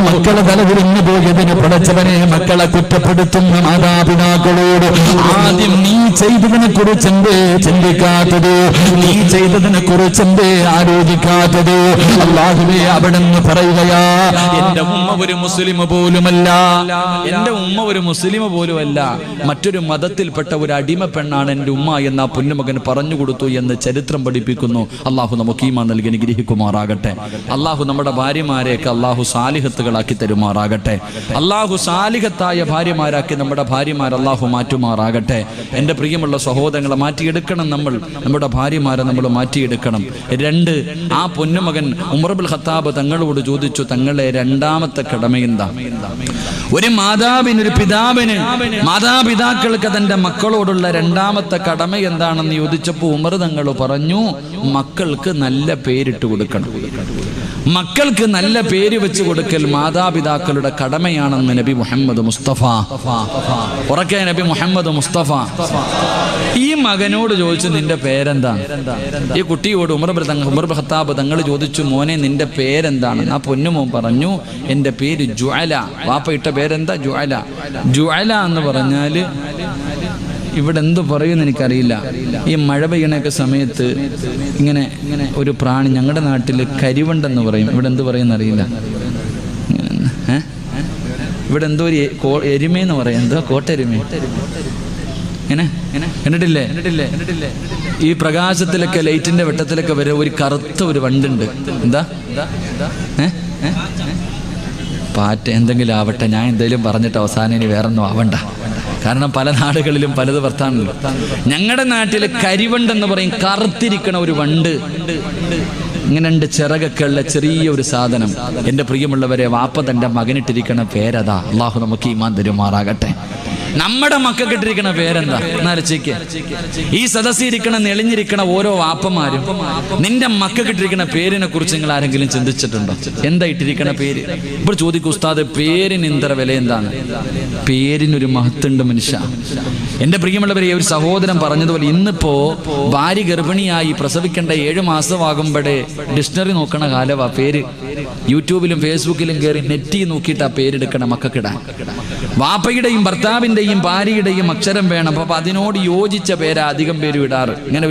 മക്കളെ തലതിരിഞ്ഞു പോയതിന് പടച്ചവനെ മക്കളെ കുറ്റപ്പെടുത്തുന്ന മാതാപിതാക്കളോട് ആദ്യം നീ ചെയ്തതിനെ കുറിച്ചെന്തേ ചിന്തിക്കാത്തത്? നീ ചെയ്തതിനെ കുറിച്ചെന്തേ ആലോചിക്കാത്തത്? അല്ലാഹുവേ, അവിടെ നിന്ന് പറയുകയാ, എന്റെ ഉമ്മ ഒരു മുസ്ലിം പോലുമല്ല, എന്റെ ഉമ്മ ഒരു മുസ്ലിം പോലുമല്ല, മറ്റൊരു മതത്തിൽപ്പെട്ട ഒരു അടിമ പെണ്ണാണ് എന്റെ ഉമ്മ എന്ന് ആ പൊന്നുമകൻ പറഞ്ഞു കൊടുത്തു എന്ന് ചരിത്രം പഠിപ്പിക്കുന്നു. അള്ളാഹു നമുക്ക് ഈമാൻ നൽകി അനുഗ്രഹിക്കുമാറാകട്ടെ. അള്ളാഹു നമ്മുടെ ഭാര്യമാരെയൊക്കെ അള്ളാഹു സാലിഹത്തുകളാക്കി തരുമാറാകട്ടെ. അള്ളാഹു സാലിഹത്തായ ഭാര്യമാരാക്കി നമ്മുടെ ഭാര്യമാരെ അള്ളാഹു മാറ്റുമാറാകട്ടെ. എൻ്റെ പ്രിയമുള്ള സഹോദരങ്ങളെ, മാറ്റിയെടുക്കണം. നമ്മുടെ ഭാര്യമാരെ നമ്മൾ മാറ്റിയെടുക്കണം. 2, ആ പൊന്നുമകൻ ഉമർ ഇബ്നുൽ ഖത്താബ് തങ്ങളോട് ചോദിച്ചു, തങ്ങളെ രണ്ടാമത്തെ കടമയെന്താ? ഒരു മാതാവിന്, ഒരു പിതാവിന്, മാതാപിതാക്കൾക്ക് തന്റെ മക്കളോടുള്ള രണ്ടാമത്തെ കടമ എന്താണെന്ന് ചോദിച്ചപ്പോൾ ഉമർ തങ്ങൾ പറഞ്ഞു, മക്കൾക്ക് നല്ല പേരിട്ട് കൊടുക്കണം. മക്കൾക്ക് നല്ല പേര് വെച്ച് കൊടുക്കൽ മാതാപിതാക്കളുടെ കടമയാണെന്ന് നബി മുഹമ്മദ് മുസ്തഫ. ഉറക്കെ നബി മുഹമ്മദ് മുസ്തഫ ഈ മകനോട് ചോദിച്ചു, നിന്റെ പേരെന്താ? ഈ കുട്ടിയോട് ഉമർ ഇബ്നുൽ ഖത്താബ് തങ്ങൾ ചോദിച്ചു, മോനെ, നിന്റെ പേരെന്താണ്? ആ പൊന്നുമോൻ പറഞ്ഞു, എൻ്റെ പേര് ജുഅല. വാപ്പ ഇട്ട പേരെന്താ? ജുഅല. ജുഅല എന്ന് പറഞ്ഞാല് ഇവിടെ എന്തു പറയുമെന്ന് എനിക്കറിയില്ല. ഈ മഴ പെയ്യണൊക്കെ സമയത്ത് ഇങ്ങനെ ഒരു പ്രാണി, ഞങ്ങളുടെ നാട്ടിൽ കരിവണ്ടെന്ന് പറയും, ഇവിടെ എന്ത് പറയുന്നറിയില്ല. ഇവിടെ എന്തോ ഒരു എരുമയെന്ന് പറയും, എന്തോ കോട്ടെരുമ. കണ്ടിട്ടില്ലേ? ഈ പ്രകാശത്തിലൊക്കെ ലൈറ്റിന്റെ വെട്ടത്തിലൊക്കെ വരെ ഒരു കറുത്ത ഒരു വണ്ടുണ്ട്. എന്താ പാറ്റ എന്തെങ്കിലും ആവട്ടെ, ഞാൻ എന്തെങ്കിലും പറഞ്ഞിട്ട് അവസാനം ഇനി വേറൊന്നും ആവണ്ട. കാരണം പല നാടുകളിലും പലത് വർത്താനല്ലോ. ഞങ്ങളുടെ നാട്ടിൽ കരിവണ്ടെന്ന് പറയും, കറുത്തിരിക്കണ ഒരു വണ്ട്, ഇങ്ങനെ 2 ചിറകൊക്കെ ഉള്ള ചെറിയ ഒരു സാധനം. എൻ്റെ പ്രിയമുള്ളവരെ, വാപ്പ തൻ്റെ മകനിട്ടിരിക്കണ പേരതാ. അള്ളാഹു നമുക്ക് ഈമാൻ തരുമാറാകട്ടെ. നമ്മുടെ മക്കൾക്ക് ഇട്ടിരിക്കണ പേരെന്താ എന്നാലോചിക്ക്. ഈ സദസ്സിരിക്കണ നെളിഞ്ഞിരിക്കണ ഓരോ വാപ്പമാരും നിന്റെ മക്കൾക്ക് ഇട്ടിരിക്കണ പേരിനെ കുറിച്ച് നിങ്ങൾ ആരെങ്കിലും ചിന്തിച്ചിട്ടുണ്ടോ? എന്താ ഇട്ടിരിക്കണ പേര്? ഇപ്പോൾ ചോദിക്കും, ഉസ്താദ് പേരിന് ഇത്ര വില എന്താണ്? പേരിനൊരു മഹത്തുണ്ട് മനുഷ്യ. എൻ്റെ പ്രിയമുള്ളവരെ, ഒരു സഹോദരൻ പറഞ്ഞതുപോലെ, ഇന്നിപ്പോ ഭാര്യ ഗർഭിണിയായി പ്രസവിക്കേണ്ട 7 മാസമാകുമ്പോഴേ ഡിക്ഷണറി നോക്കണ കാലവാ. പേര് യൂട്യൂബിലും ഫേസ്ബുക്കിലും കയറി നെറ്റി നോക്കിയിട്ട് ആ പേരെടുക്കണ മക്കൾക്കിടാൻ. വാപ്പയുടെയും ഭർത്താവിൻ്റെയും ഭാര്യയുടെയും അക്ഷരം വേണം. അപ്പൊ അതിനോട് യോജിച്ച പേരാ അധികം പേര് ഇടാറ്. ഇങ്ങനെ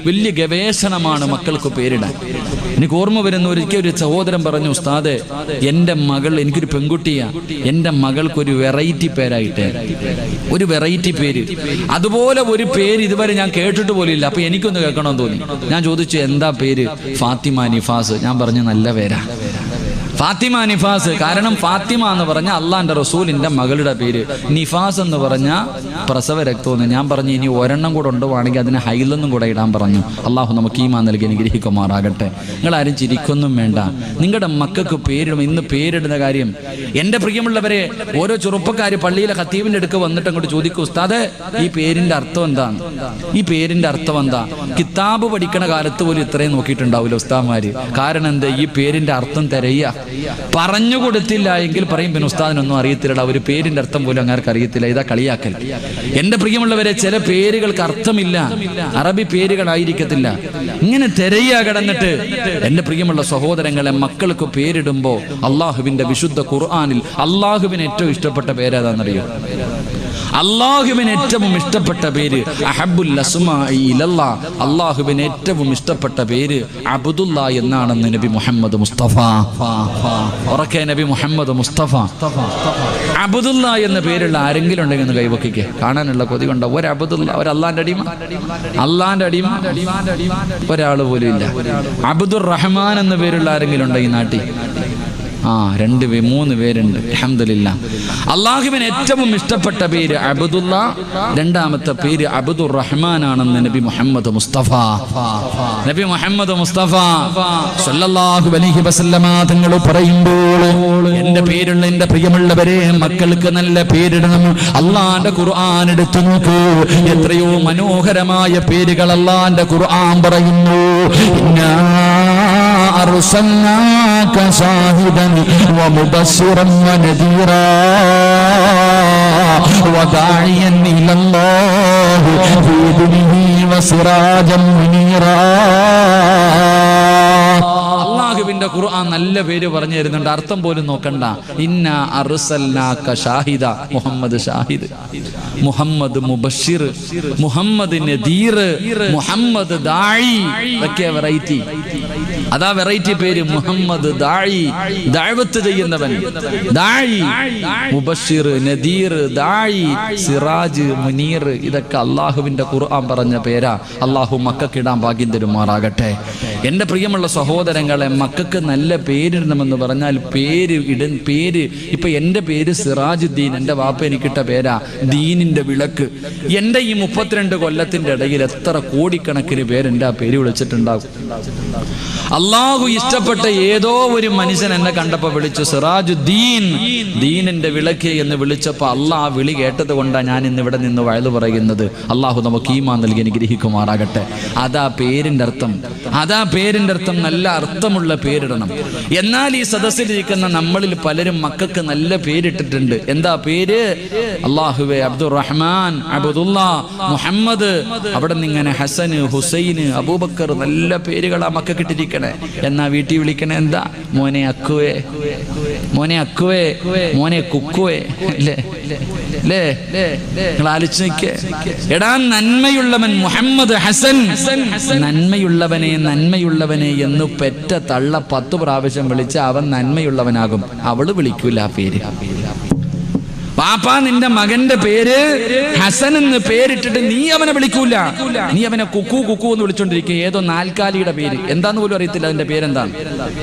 വലിയ ഗവേഷണമാണ് മക്കൾക്ക് പേരിടാൻ. എനിക്ക് ഓർമ്മ വരുന്ന ഒരിക്കൽ ഒരു സഹോദരൻ പറഞ്ഞു, ഉസ്താദെ, എൻ്റെ മകൾ, എനിക്കൊരു പെൺകുട്ടിയാ, എൻ്റെ മകൾക്കൊരു വെറൈറ്റി പേരായിട്ട്, ഒരു വെറൈറ്റി പേര്. അതുപോലെ ഒരു പേര് ഇതുവരെ ഞാൻ കേട്ടിട്ട് പോലില്ല. അപ്പൊ എനിക്കൊന്ന് കേൾക്കണമെന്ന് തോന്നി. ഞാൻ ചോദിച്ചു, എന്താ പേര്? ഫാത്തിമ നിഫാസ്. ഞാൻ പറഞ്ഞു, നല്ല പേരാ ഫാത്തിമ നിഫാസ്. കാരണം ഫാത്തിമ എന്ന് പറഞ്ഞ അള്ളാന്റെ റസൂലിന്റെ മകളുടെ പേര്, നിഫാസ് എന്ന് പറഞ്ഞ പ്രസവ രക്തമെന്ന്. ഞാൻ പറഞ്ഞു, ഇനി ഒരെണ്ണം കൂടെ ഉണ്ടാവുകയാണെങ്കിൽ അതിന് ഹൈലെന്നും കൂടെ ഇടാൻ പറഞ്ഞു. അള്ളാഹു നമുക്ക് ഈമാൻ നൽകി അനുഗ്രഹിക്കുമാറാകട്ടെ. നിങ്ങളാരും ചിരിക്കൊന്നും വേണ്ട. നിങ്ങളുടെ മക്കൾക്ക് പേരിടും. ഇന്ന് പേരിടുന്ന കാര്യം, എൻ്റെ പ്രിയമുള്ളവരെ, ഓരോ ചെറുപ്പക്കാര് പള്ളിയിലെ ഖത്തീബിന്റെ അടുക്ക് വന്നിട്ട് അങ്ങോട്ട് ചോദിക്കും, ഉസ്താദേ, ഈ പേരിന്റെ അർത്ഥം എന്താണ്? ഈ പേരിന്റെ അർത്ഥം എന്താ? കിതാബ് പഠിക്കണ കാലത്ത് പോലും ഇത്രയും നോക്കിയിട്ടുണ്ടാവില്ല ഉസ്താദ്മാര്. കാരണം എന്താ? ഈ പേരിന്റെ അർത്ഥം തിരയുക. പറഞ്ഞു കൊടുത്തില്ല എങ്കിൽ പറയും, പിന്നെ ഉസ്താദിനൊന്നും അറിയത്തില്ല, ഒരു പേരിന്റെ അർത്ഥം പോലും അങ്ങാർക്ക് അറിയത്തില്ല. ഇതാ കളിയാക്കൽ. എന്റെ പ്രിയമുള്ളവരെ, ചില പേരുകൾക്ക് അർത്ഥമില്ല, അറബി പേരുകളായിരിക്കത്തില്ല. ഇങ്ങനെ തിരയുക കിടന്നിട്ട്. എന്റെ പ്രിയമുള്ള സഹോദരങ്ങളെ, മക്കൾക്ക് പേരിടുമ്പോ അള്ളാഹുവിന്റെ വിശുദ്ധ ഖുർആനിൽ അള്ളാഹുവിന് ഏറ്റവും ഇഷ്ടപ്പെട്ട പേരേതാണെന്നറിയോ? അള്ളാഹുവിന് ഏറ്റവും ഇഷ്ടപ്പെട്ട പേര് അഹബ്ബുൽ അസ്മാഇ ഇലല്ലാഹ്. അള്ളാഹുവിന് ഏറ്റവും ഇഷ്ടപ്പെട്ട പേര് അബ്ദുല്ലാ എന്നാണെന്ന് നബി മുഹമ്മദ് മുസ്തഫ. ഉറക്കെ, നബി മുഹമ്മദ് മുസ്തഫ. അബ്ദുല്ലാ എന്ന പേരുള്ള ആരെങ്കിലും ഉണ്ടെങ്കിൽ ഒന്ന് കൈവക്കിക്ക്. കാണാനുള്ള കൊതി കൊണ്ടോ? ഒരു അബ്ദുല്ലാ, ഒരു അള്ളാന്റെ അടിമ, അള്ളാന്റെ അടിമ ഒരാൾ പോലും ഇല്ല. അബ്ദുർ റഹ്മാൻ എന്ന പേരുള്ള ആരെങ്കിലും ഉണ്ടോ ഈ നാട്ടിൽ? 2-3 പേരുണ്ട്. അൽഹംദുലില്ലാഹ്. അള്ളാഹുവിന് ഏറ്റവും ഇഷ്ടപ്പെട്ട പേര് അബ്ദുല്ല, രണ്ടാമത്തെ പേര് അബ്ദുർ റഹ്മാൻ ആണെന്ന് നബി മുഹമ്മദ് മുസ്തഫ. നബി മുഹമ്മദ് മുസ്തഫ സല്ലല്ലാഹു അലൈഹി വസല്ലമ തങ്ങൾ പറയുമ്പോൾ, എന്റെ പേരുള്ള എന്റെ പ്രിയമുള്ളവരെ, മക്കൾക്ക് നല്ല പേരിടണം. അള്ളാന്റെ ഖുർആൻ എടുത്തു നോക്കൂ, എത്രയോ മനോഹരമായ പേരുകൾ അള്ളാന്റെ ഖുർആൻ പറയുന്നു. ഇന്നാ അർസൽനാക ശാഹിദൻ ومبشرا ونذيرا وداعيا إلى الله بإذنه وسراجا منيرا. അള്ളാഹുവിന്റെ ഖുർആൻ നല്ല പേര് പറഞ്ഞു തരുന്നുണ്ട്. അർത്ഥം പോലും നോക്കണ്ട. ഇന്ന അർസൽനാക ഷാഹിദ, മുഹമ്മദ് ഷാഹിദ്, മുഹമ്മദ് മുബഷിർ, മുഹമ്മദ് നദീർ, മുഹമ്മദ് ദാഇ. ഇതൊക്കെ വെറൈറ്റി. അതാ വെറൈറ്റി പേര്. മുഹമ്മദ് ദാഇ, ദഅവത്ത് ചെയ്യുന്നവൻ. ദാഇ, മുബഷിർ, നദീർ, ദാഇ, സിറാജ്, മുനീർ. ഇതൊക്കെ അള്ളാഹുവിന്റെ ഖുർആൻ പറഞ്ഞ പേരാ. അള്ളാഹു മക്കൾക്കിടാൻ ഭാഗ്യം തരുമാറാകട്ടെ. എൻ്റെ പ്രിയമുള്ള സഹോദരങ്ങളെ, മക്കൾക്ക് നല്ല പേരിടണമെന്ന് പറഞ്ഞാൽ പേര് ഇപ്പൊ എൻ്റെ പേര് സിറാജുദ്ദീൻ. എൻ്റെ വാപ്പ എനിക്കിട്ട പേരാ ദീനിന്റെ വിളക്ക്. എൻ്റെ ഈ 32 കൊല്ലത്തിന്റെ ഇടയിൽ എത്ര കോടിക്കണക്കിന് പേര് എൻ്റെ ആ പേര് വിളിച്ചിട്ടുണ്ടാകും. അള്ളാഹു ഇഷ്ടപ്പെട്ട ഏതോ ഒരു മനുഷ്യൻ എന്നെ കണ്ടപ്പോ വിളിച്ചു സിറാജുദ്ദീൻ, ദീനിന്റെ വിളക്ക് എന്ന് വിളിച്ചപ്പോ അള്ളാഹ് ആ വിളി കേട്ടത് കൊണ്ടാണ് ഞാൻ ഇന്ന് ഇവിടെ നിന്ന് വയലു പറയുന്നത്. അള്ളാഹു നമുക്ക് ഈമാൻ നൽകി അനുഗ്രഹിക്കുമാറാകട്ടെ. അതാ പേരിന്റെ അർത്ഥം. അതാ പേരിന്റെ അർത്ഥം. നല്ല അർത്ഥമുള്ള പേരിടണം. എന്നാൽ ഈ സദസ്സിലിരിക്കുന്ന നമ്മളിൽ പലരും മക്കൾക്ക് നല്ല പേരിട്ടിട്ടുണ്ട്. എന്താ പേര്? അള്ളാഹുവേ, അബ്ദുർ റഹ്മാൻ, അബ്ദുല്ലാ, മുഹമ്മദ്. അവിടെ നിന്ന് ഇങ്ങനെ ഹസന്, ഹുസൈന്, അബൂബക്കർ, നല്ല പേരുകളാ മക്കൾക്ക് ഇട്ടിരിക്കണേ. എന്നാ വീട്ടിൽ വിളിക്കണേ എന്താ? മോനെ അക്കുവേ, മോനെ അക്കുവേ, മോനെ കുക്കുവേ. നിങ്ങൾ ആലോചിച്ച് നിൽക്കേ. എടാ, നന്മയുള്ളവൻ മുഹമ്മദ് ഹസൻ, നന്മയുള്ളവനെ നന്മയുള്ളവനെ എന്ന് പെറ്റ തള്ള 10 പ്രാവശ്യം വിളിച്ച അവൻ നന്മയുള്ളവനാകും. അവള് വിളിക്കൂല ആ പേര്. പാപ്പാ നിന്റെ മകന്റെ പേര് ഹസൻ എന്ന് പേരിട്ടിട്ട് നീ അവനെ വിളിക്കൂല, നീ അവനെ കുക്കു കുക്കു എന്ന് വിളിച്ചോണ്ടിരിക്കുക. ഏതോ നാൽക്കാലിയുടെ പേര് എന്താന്ന് പോലും അറിയത്തില്ല, അതിന്റെ പേരെന്താണ്.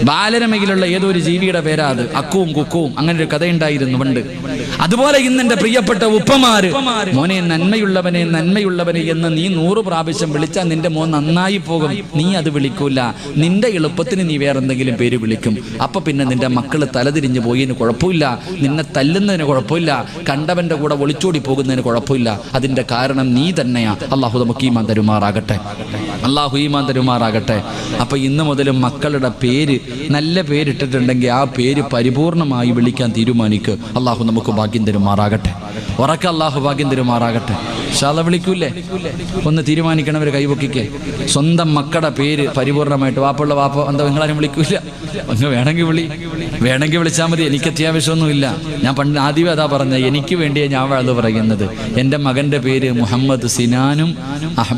ബാലരമയിലുള്ള ഏതോ ഒരു ജീവിയുടെ പേരാ അത്, അക്കുവും കുക്കുവും. അങ്ങനെ ഒരു കഥയുണ്ടായിരുന്നു പണ്ട്. അതുപോലെ ഇന്ന് എന്റെ പ്രിയപ്പെട്ട ഉപ്പമാര്, മോനെ നന്മയുള്ളവനെ നന്മയുള്ളവനെ എന്ന് നീ 100 പ്രാവശ്യം വിളിച്ചാൽ നിന്റെ മോൻ നന്നായി പോകും. നീ അത് വിളിക്കൂല, നിന്റെ എളുപ്പത്തിന് നീ വേറെന്തെങ്കിലും പേര് വിളിക്കും. അപ്പൊ പിന്നെ നിന്റെ മക്കള് തലതിരിഞ്ഞു പോയതിന് കുഴപ്പമില്ല, നിന്നെ തല്ലുന്നതിന് കുഴപ്പമില്ല, കണ്ടവന്റെ കൂടെ ഒളിച്ചോടി പോകുന്നതിന് കുഴപ്പമില്ല. അതിന്റെ കാരണം നീ തന്നെയാ. അള്ളാഹു നമുക്ക് ഈമാൻ തരുമാറാകട്ടെ, അള്ളാഹു ഈമാൻ തരുമാറാകട്ടെ. അപ്പൊ ഇന്ന് മുതലും മക്കളുടെ പേര് നല്ല പേരിട്ടിട്ടുണ്ടെങ്കിൽ ആ പേര് പരിപൂർണമായി വിളിക്കാൻ തീരുമാനിക്കുക. അള്ളാഹു നമുക്ക് ഭാഗ്യം തരുമാറാകട്ടെ, ഉറക്കെ അള്ളാഹു ഭാഗ്യം തരുമാറാകട്ടെ. ഷാള വിളിക്കൂലേ? ഒന്ന് തീരുമാനിക്കണവർ കൈപൊക്കിക്കേ. സ്വന്തം മക്കളുടെ പേര് പരിപൂർണമായിട്ട്, വാപ്പുള്ള വാപ്പ എന്താ നിങ്ങളാരും വിളിക്കൂല, അങ്ങ് വേണമെങ്കിൽ വേണമെങ്കിൽ വിളിച്ചാൽ മതി, എനിക്ക് അത്യാവശ്യമൊന്നുമില്ല. ഞാൻ പണ്ട് ആദ്യമേ അതാ പറഞ്ഞത്, എനിക്ക് വേണ്ടിയാണ് ഞാൻ അത് പറയുന്നത്. എൻ്റെ മകൻ്റെ പേര് മുഹമ്മദ് സിനാനും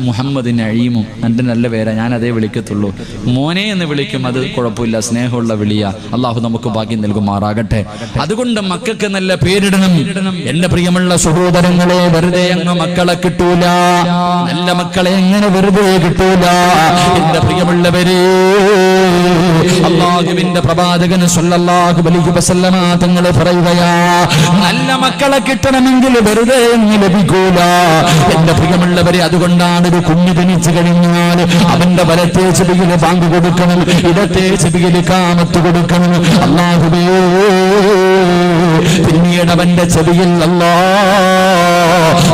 മുഹമ്മദ് നഈമും, എൻ്റെ നല്ല പേരാ, ഞാൻ അതേ വിളിക്കത്തുള്ളൂ. മോനെ എന്ന് വിളിക്കും, അത് കുഴപ്പമില്ല, സ്നേഹമുള്ള വിളിയാ. അള്ളാഹു നമുക്ക് ഭാഗ്യം നൽകുമാറാകട്ടെ. അതുകൊണ്ട് മക്കൾക്ക് നല്ല പേരിടണം. എൻ്റെ പ്രിയമുള്ള സഹോദരങ്ങളെ, വെറുതെ അങ്ങ് മക്കളെ കിട്ടൂല, നല്ല മക്കളെ എങ്ങനെ വെറുതെ കിട്ടൂല. എൻ്റെ പ്രിയമുള്ളവരെ, അല്ലാഹുവിന്റെ പ്രവാചകൻ സല്ലല്ലാഹു അലൈഹി വസല്ലമ തങ്ങൾ പറയുകയാ, നല്ല മക്കളെ കിട്ടണമെങ്കിൽ വെറുതെ ലഭിക്കൂല. എന്റെ പ്രിയമുള്ളവരെ, അതുകൊണ്ടാണ് ഒരു കുഞ്ഞ് ജനിച്ചു കഴിഞ്ഞാൽ അവന്റെ വലത്തെ ചെവിയിൽ ബാങ്ക് കൊടുക്കണം, ഇടത്തെ ചെവിയിൽ കാമത്ത് കൊടുക്കണം. അല്ലാഹുവേ, പിന്നീട് അവന്റെ ചെവിയിൽ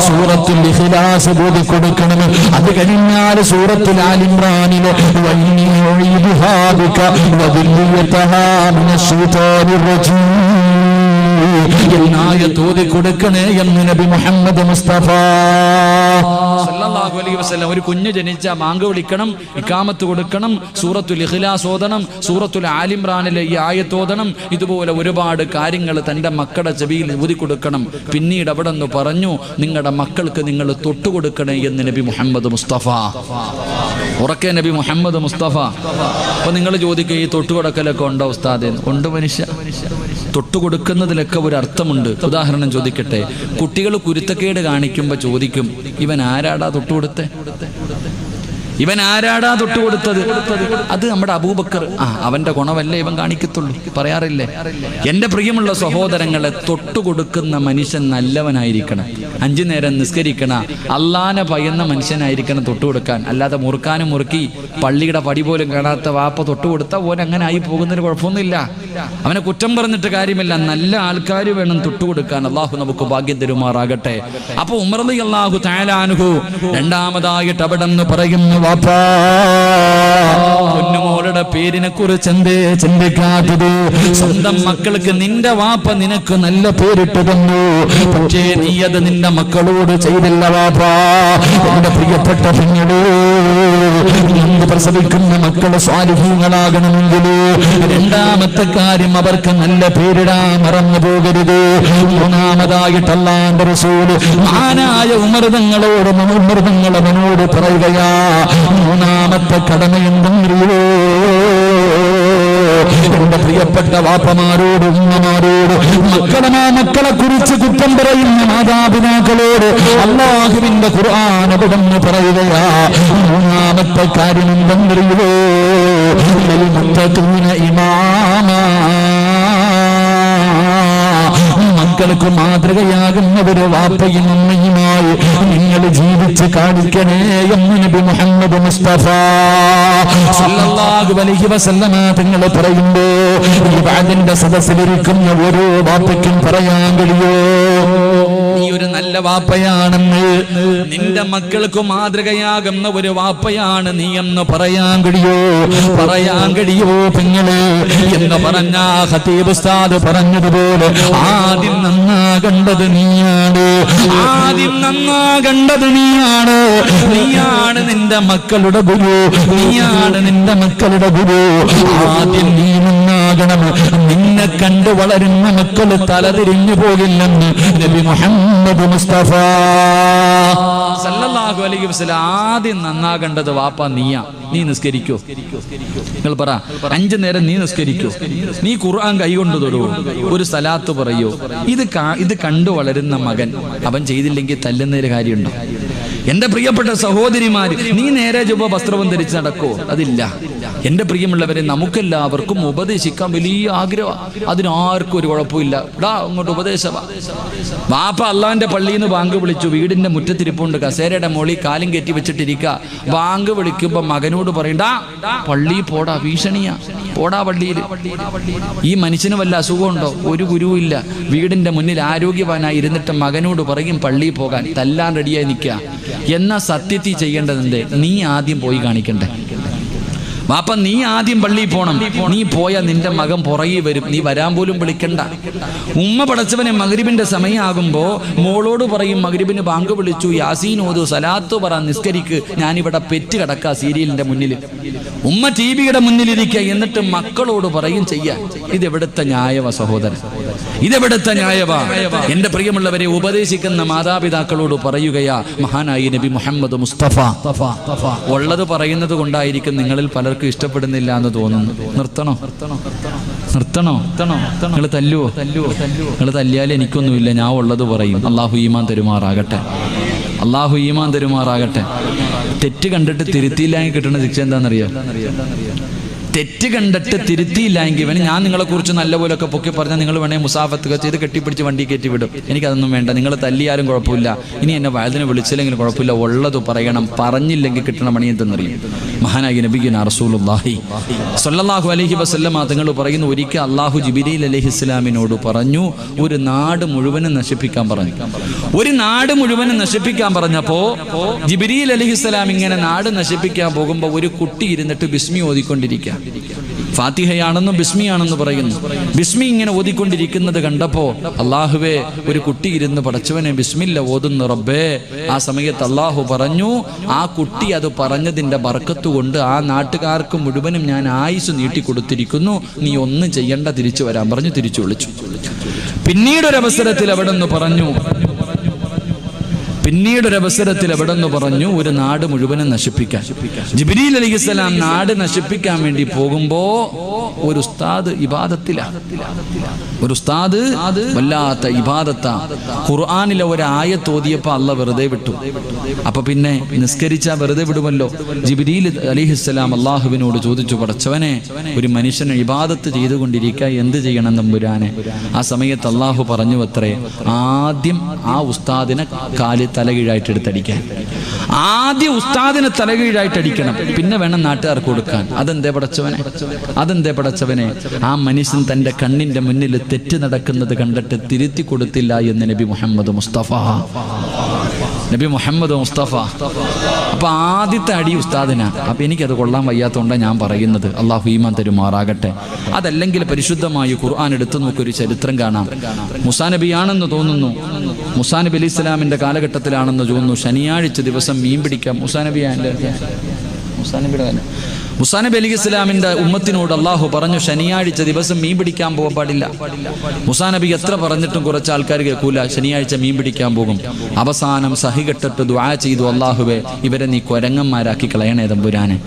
സൂറത്തുൽ ഇഖ്ലാസ് ഓതി കൊടുക്കണം. അത് കഴിഞ്ഞാൽ സൂറത്തുൽ ആലി ഇംറാനിലെ തോതി കൊടുക്കണേ എന്ന് നബി മുഹമ്മദ് മുസ്തഫ സല്ലല്ലാഹു അലൈഹി വസല്ലം. ഒരു കുഞ്ഞ് ജനിച്ച ബാങ്ക് വിളിക്കണം, ഇഖാമത്ത് കൊടുക്കണം, സൂറത്തുൽ ഇഖ്ലാസ് ഓതണം, സൂറത്തുൽ ആലി ഇംറാനിലെ ഈ ആയത്ത് ഓതണം. ഇതുപോലെ ഒരുപാട് കാര്യങ്ങൾ തന്റെ മക്കളുടെ ചെവിയിൽ ഊതി കൊടുക്കണം. പിന്നീട് അവിടെ നിന്ന് പറഞ്ഞു, നിങ്ങളുടെ മക്കൾക്ക് നിങ്ങൾ തൊട്ടുകൊടുക്കണേ എന്ന് നബി മുഹമ്മദ് മുസ്തഫ. ഉറക്കെ നബി മുഹമ്മദ് മുസ്തഫ. അപ്പൊ നിങ്ങൾ ചോദിക്കുക, ഈ തൊട്ടുകൊടുക്കലൊക്കെ ഉണ്ടോ ഉസ്താദേ? ഉണ്ട് മനുഷ്യ, തൊട്ടുകൊടുക്കുന്നതിലൊക്കെ ഒരു അർത്ഥമുണ്ട്. ഉദാഹരണം ചോദിക്കട്ടെ, കുട്ടികൾ കുരുത്തക്കേട് കാണിക്കുമ്പോൾ ചോദിക്കും, ഇവൻ ആരാടാ തൊട്ടുകൊടുത്തേ? ഇവൻ ആരാടാ തൊട്ടുകൊടുത്തത്? അത് നമ്മുടെ അബൂബക്കർ. അവന്റെ ഗുണമല്ലേ ഇവൻ കാണിക്കത്തുള്ളൂ, പറയാറില്ലേ? എന്റെ പ്രിയമുള്ള സഹോദരങ്ങളെ, തൊട്ടുകൊടുക്കുന്ന മനുഷ്യൻ നല്ലവനായിരിക്കണം, 5 നേരം നിസ്കരിക്കണ, അള്ളാനെ ഭയന്ന മനുഷ്യനായിരിക്കണം തൊട്ടുകൊടുക്കാൻ. അല്ലാതെ മുറുക്കാനും മുറുക്കി പള്ളിയുടെ പടി പോലും കാണാത്ത വാപ്പ തൊട്ടുകൊടുത്ത ഓൻ അങ്ങനെ ആയി പോകുന്നതിന് കുഴപ്പമൊന്നുമില്ല. അവനെ കുറ്റം പറഞ്ഞിട്ട് കാര്യമില്ല, നല്ല ആൾക്കാർ വേണം തൊട്ടുകൊടുക്കാൻ. അള്ളാഹു നമുക്ക് ഭാഗ്യം തരുമാറാകട്ടെ. അപ്പൊ ഉമർ റളിയല്ലാഹു തആല അൻഹു രണ്ടാമതായിട്ട് അവിടെ നിന്ന് പറയുന്നു, വാപ്പാ, പൊന്നുമോളുടെ പേരിനെ കുറിച്ച് എന്തേ ചിന്തിക്കാത്തത്? സ്വന്തം മക്കൾക്ക് നിന്റെ വാപ്പ നിനക്ക് നല്ല പേരിട്ട് തന്നു, പക്ഷേ നീ അത് നിന്റെ മക്കളോട് ചെയ്തില്ല വാപ്പാ. എന്റെ പ്രിയപ്പെട്ട പെങ്ങളെ, എന്ത് പ്രസവിക്കുന്ന മക്കളെ സ്വാലിഹീങ്ങളാകണമെങ്കിൽ രണ്ടാമത്തെ കാര്യം അവർക്ക് നല്ല പേരിടാൻ മറന്നു പോകരുത്. മൂന്നാമതായിട്ട് അല്ലാഹുവിന്റെ റസൂല് മഹാനായ ഉമർ തങ്ങളവനോട് പറയുകയാ, മൂന്നാമത്തെ കടമ എന്തെന്നറിയോ? എന്റെ പ്രിയപ്പെട്ട വാപ്പമാരോട് ഉമ്മമാരോട് മക്കളെ കുറിച്ച് കുറ്റം പറയുന്ന മാതാപിതാക്കളോട് അല്ലാഹുവിന്റെ ഖുർആൻ അവിടുന്ന് പറയുകയാ, മൂന്നാമത്തെ കാര്യം എന്തെന്നറിയോ? ഇമാമാ, മക്കൾക്ക് മാതൃകയാകുന്ന ഒരു വാപ്പയും ഉമ്മയുമായി നിങ്ങൾ ജീവിച്ച് കാണിക്കണേ എന്ന് നബി മുഹമ്മദ് മുസ്തഫ സല്ലല്ലാഹു അലൈഹി വസല്ലമ തങ്ങൾ പറയുമ്പോ ഇബാദിന്റെ സദസ്സിലിരിക്കുന്ന ഓരോ വാപ്പയ്ക്കും പറയാൻ കഴിയോ, നീ ഒരു നല്ല വാപ്പയാണെന്ന്, നിന്റെ മക്കൾക്ക് മാതൃകയാകുന്ന ഒരു വാപ്പയാണ് നീ എന്ന് പറയാൻ കഴിയോ? പെങ്ങളെ എന്ന് പറഞ്ഞ ഖതീബ് ഉസ്താദ് പറഞ്ഞതുപോലെ ആദ്യം നന്നാകേണ്ടത് നീയാണ്, നീയാണ് നിന്റെ മക്കളുടെ ഗുരു, നീയാണ് നിന്റെ മക്കളുടെ ഗുരു. ആദ്യം നീ നന്നാകണം, നിന്നെ കണ്ടു വളരുന്ന മക്കള് തലതിരിഞ്ഞു പോകില്ലെന്ന് നബി മുഹമ്മദ് മുസ്തഫ സല്ലല്ലാഹു അലൈഹി വസല്ലം. ആദ്യം നന്നാകേണ്ടത് വാപ്പ നീയാ. നീ നിസ്കരിക്കോ? നിങ്ങൾ പറ, 5 നേരം നീ നിസ്കരിക്കോ? നീ ഖുർആൻ കൈകൊണ്ട് തൊടുവോ? ഒരു സലാത്ത് പറയോ? ഇത് കണ്ടു വളരുന്ന മകൻ അവൻ ചെയ്തില്ലെങ്കിൽ തല്ലുന്നതിൽ കാര്യമുണ്ടോ? എന്റെ പ്രിയപ്പെട്ട സഹോദരിമാര്, നീ നേരെ ജുബ്ബ വസ്ത്രവും ധരിച്ച് നടക്കോ? അതില്ല. എന്റെ പ്രിയമുള്ളവരെ, നമുക്കെല്ലാവർക്കും ഉപദേശിക്കാൻ വലിയ ആഗ്രഹം. അതിനാർക്കും ഒരു കുഴപ്പമില്ല. അങ്ങോട്ട് ഉപദേശവാ. വാപ്പ അള്ളാന്റെ പള്ളിയിൽ നിന്ന് ബാങ്ക് വിളിച്ചു. വീടിന്റെ മുറ്റത്തിരിപ്പുണ്ട്, കസേരയുടെ മോളി കാലും കയറ്റി വെച്ചിട്ടിരിക്കുക. ബാങ്ക് വിളിക്കുമ്പോ മകനോട് പറയണ്ട, പള്ളി പോടാ, ഭീഷണിയാ, പോടാ പള്ളിയിൽ. ഈ മനുഷ്യന് വല്ല അസുഖമുണ്ടോ? ഒരു ഗുരുവും ഇല്ല. വീടിന്റെ മുന്നിൽ ആരോഗ്യവാനായി ഇരുന്നിട്ട് മകനോട് പറയും പള്ളിയിൽ പോകാൻ. തല്ലാൻ റെഡിയായി നിൽക്കുക. എന്നാ സത്യത്തിൽ ചെയ്യേണ്ടതെന്തേ? നീ ആദ്യം പോയി കാണിക്കണ്ടേ? വാപ്പ, നീ ആദ്യം പള്ളിയിൽ പോണം. നീ പോയാൽ നിന്റെ മകൻ പുറകെ വരും. നീ വരാൻ പോലും വിളിക്കണ്ട. ഉമ്മ പടച്ചവനെ മഗ്രിബിന്റെ സമയമാകുമ്പോ മോളോട് പറയും, മഗ്രിബിന് ബാങ്ക് വിളിച്ചു, യാസീൻ ഓതു, സലാത്ത് പറ, നിസ്കരിക്ക്, ഞാനിവിടെ പെറ്റ് കിടക്കാ സീരിയലിന്റെ മുന്നിൽ. ഉമ്മ ടിവിയുടെ മുന്നിലിരിക്കുക. എന്നിട്ട് മക്കളോട് പറയും ചെയ്യാൻ. ഇതെവിടുത്തെ ന്യായവ സഹോദരൻ? ഇതെവിടുത്തെ ന്യായവ? എന്റെ പ്രിയമുള്ളവരെ, ഉപദേശിക്കുന്ന മാതാപിതാക്കളോട് പറയുകയാ മഹാനായി നബി മുഹമ്മദ് മുസ്തഫ. ഉള്ളത് പറയുന്നത് കൊണ്ടായിരിക്കും നിങ്ങളിൽ പലർക്കും ഇഷ്ടപ്പെടുന്നില്ല എന്ന് തോന്നുന്നു. നിർത്തണോ? നിങ്ങൾ തല്ലുവോ? നിങ്ങൾ തല്ലിയാൽ എനിക്കൊന്നുമില്ല, ഞാൻ ഉള്ളത് പറയും. അള്ളാഹു ഈമാൻ തരുമാറാകട്ടെ. അള്ളാഹു ഈമാൻ തരുമാറാകട്ടെ. തെറ്റ് കണ്ടിട്ട് തിരുത്തിയില്ലെങ്കിൽ കിട്ടുന്ന ശിക്ഷ എന്താണെന്നറിയോ? തെറ്റ് കണ്ടിട്ട് തിരുത്തിയില്ലെങ്കിൽ ഞാൻ നിങ്ങളെ കുറിച്ച് നല്ലപോലൊക്കെ പൊക്കി പറഞ്ഞാൽ നിങ്ങൾ വേണേൽ മുസാഫത്ത് ചെയ്ത് കെട്ടിപ്പിടിച്ച് വണ്ടി കയറ്റി വിടും. എനിക്കതൊന്നും വേണ്ട. നിങ്ങൾ തല്ലിയാലും കുഴപ്പമില്ല, ഇനി എന്നെ വയലിന് വിളിച്ചില്ലെങ്കിലും കുഴപ്പമില്ല, ഉള്ളത് പറയണം. പറഞ്ഞില്ലെങ്കിൽ കിട്ടണ പണി എന്തെന്നറിയും? മഹാനായി നബിയുനാ റസൂലുള്ളാഹി സ്വല്ലല്ലാഹു അലൈഹി വസല്ലമ തങ്ങൾ പറയുന്നു, ഒരിക്കൽ അല്ലാഹു ജിബ്രീൽ അലൈഹിസ്സലാമിനോട് പറഞ്ഞു, ഒരു നാട് മുഴുവനും നശിപ്പിക്കാൻ പറഞ്ഞു. ഒരു നാട് മുഴുവനും നശിപ്പിക്കാൻ പറഞ്ഞപ്പോ ജിബ്രീൽ അലൈഹിസ്സലാം ഇങ്ങനെ നാട് നശിപ്പിക്കാൻ പോകുമ്പോ ഒരു കുട്ടി ഇരുന്നിട്ട് ബിസ്മി ഓതിക്കൊണ്ടിരിക്കുക. ഫാത്തിഹയാണെന്നും ബിസ്മിയാണെന്ന് പറയുന്നു. ബിസ്മി ഇങ്ങനെ ഓതിക്കൊണ്ടിരിക്കുന്നത് കണ്ടപ്പോ അള്ളാഹുവേ, ഒരു കുട്ടി ഇരുന്ന് പടച്ചവനെ ബിസ്മില്ല ഓതുന്നു റബ്ബേ. ആ സമയത്ത് അള്ളാഹു പറഞ്ഞു, ആ കുട്ടി അത് പറഞ്ഞതിന്റെ ബർക്കത്ത് കൊണ്ട് ആ നാട്ടുകാർക്ക് മുഴുവനും ഞാൻ ആയുസ് നീട്ടിക്കൊടുത്തിരിക്കുന്നു, നീ ഒന്നും ചെയ്യണ്ട, തിരിച്ചു വരാൻ പറഞ്ഞു. തിരിച്ചു വിളിച്ചു. പിന്നീടൊരവസരത്തിൽ അവിടെ നിന്ന് പറഞ്ഞു, ഒരു നാട് മുഴുവനും നശിപ്പിക്കാൻ. ജിബ്രീൽ അലൈഹിസ്സലാം നാട് നശിപ്പിക്കാൻ വേണ്ടി പോകുമ്പോ ഒരു ഉസ്താദ് ഇബാദത്തിലാണ്. ഒരു ഉസ്താദ് വല്ലാത്ത ഇബാദത്താ. ഖുർആനിലെ ഒരു ആയത്ത് ഓതിയപ്പോ അള്ളാഹ് വെറുതെ വിട്ടു. അപ്പൊ പിന്നെ നിസ്കരിച്ചാ വെറുതെ വിടുമല്ലോ. ജിബ്രീൽ അലൈഹിസ്സലാം അള്ളാഹുവിനോട് ചോദിച്ചു, പടച്ചവനെ, ഒരു മനുഷ്യന് ഇബാദത്ത് ചെയ്തുകൊണ്ടിരിക്കുക, എന്ത് ചെയ്യണം തമ്പുരാനെ? ആ സമയത്ത് അള്ളാഹു പറഞ്ഞു അത്രേ, ആദ്യം ആ ഉസ്താദിനെ തലകീഴായിട്ട് എടുത്തടിക്കാൻ. ആദ്യം ഉസ്താദിനെ തലകീഴായിട്ട് അടിക്കണം, പിന്നെ വേണം നാട്ടുകാർക്ക് കൊടുക്കാൻ. അതെന്തേ പടച്ചവനെ? ആ മനുഷ്യൻ തന്റെ കണ്ണിന്റെ മുന്നിൽ തെറ്റ് നടക്കുന്നത് കണ്ടിട്ട് തിരുത്തി കൊടുത്തില്ല എന്ന് നബി മുഹമ്മദ് മുസ്തഫ. അപ്പൊ ആദ്യത്തെ അടി ഉസ്താദിനാ. അപ്പൊ എനിക്കത് കൊള്ളാൻ വയ്യാത്തതുകൊണ്ടാണ് ഞാൻ പറയുന്നത്. അള്ളാഹു ഈമാൻ തരുമാറാകട്ടെ. അതല്ലെങ്കിൽ പരിശുദ്ധമായ ഖുർആൻ എടുത്തു നോക്കൊരു ചരിത്രം കാണാം. മൂസാ നബിയാണെന്ന് തോന്നുന്നു, മൂസാ നബി അലൈഹി സ്വലാമിന്റെ കാലഘട്ടത്തിലാണെന്ന് തോന്നുന്നു. ശനിയാഴ്ച ദിവസം മീൻ പിടിക്കാം. മൂസാ നബി അലൈഹി സ്വലാമിന്റെ ഉമ്മത്തിനോട് അള്ളാഹു പറഞ്ഞു, ശനിയാഴ്ച ദിവസം മീൻ പിടിക്കാൻ പോകാൻ പാടില്ല. മൂസാ നബി എത്ര പറഞ്ഞിട്ടും കുറച്ച് ആൾക്കാർ കേൾക്കൂല. ശനിയാഴ്ച മീൻ പിടിക്കാൻ പോകും. അവസാനം സഹികെട്ടിട്ട് ദുആ ചെയ്തു, അള്ളാഹുവേ, ഇവരെ നീ കൊരങ്ങന്മാരാക്കി കളയണേ തമ്പുരാനെ.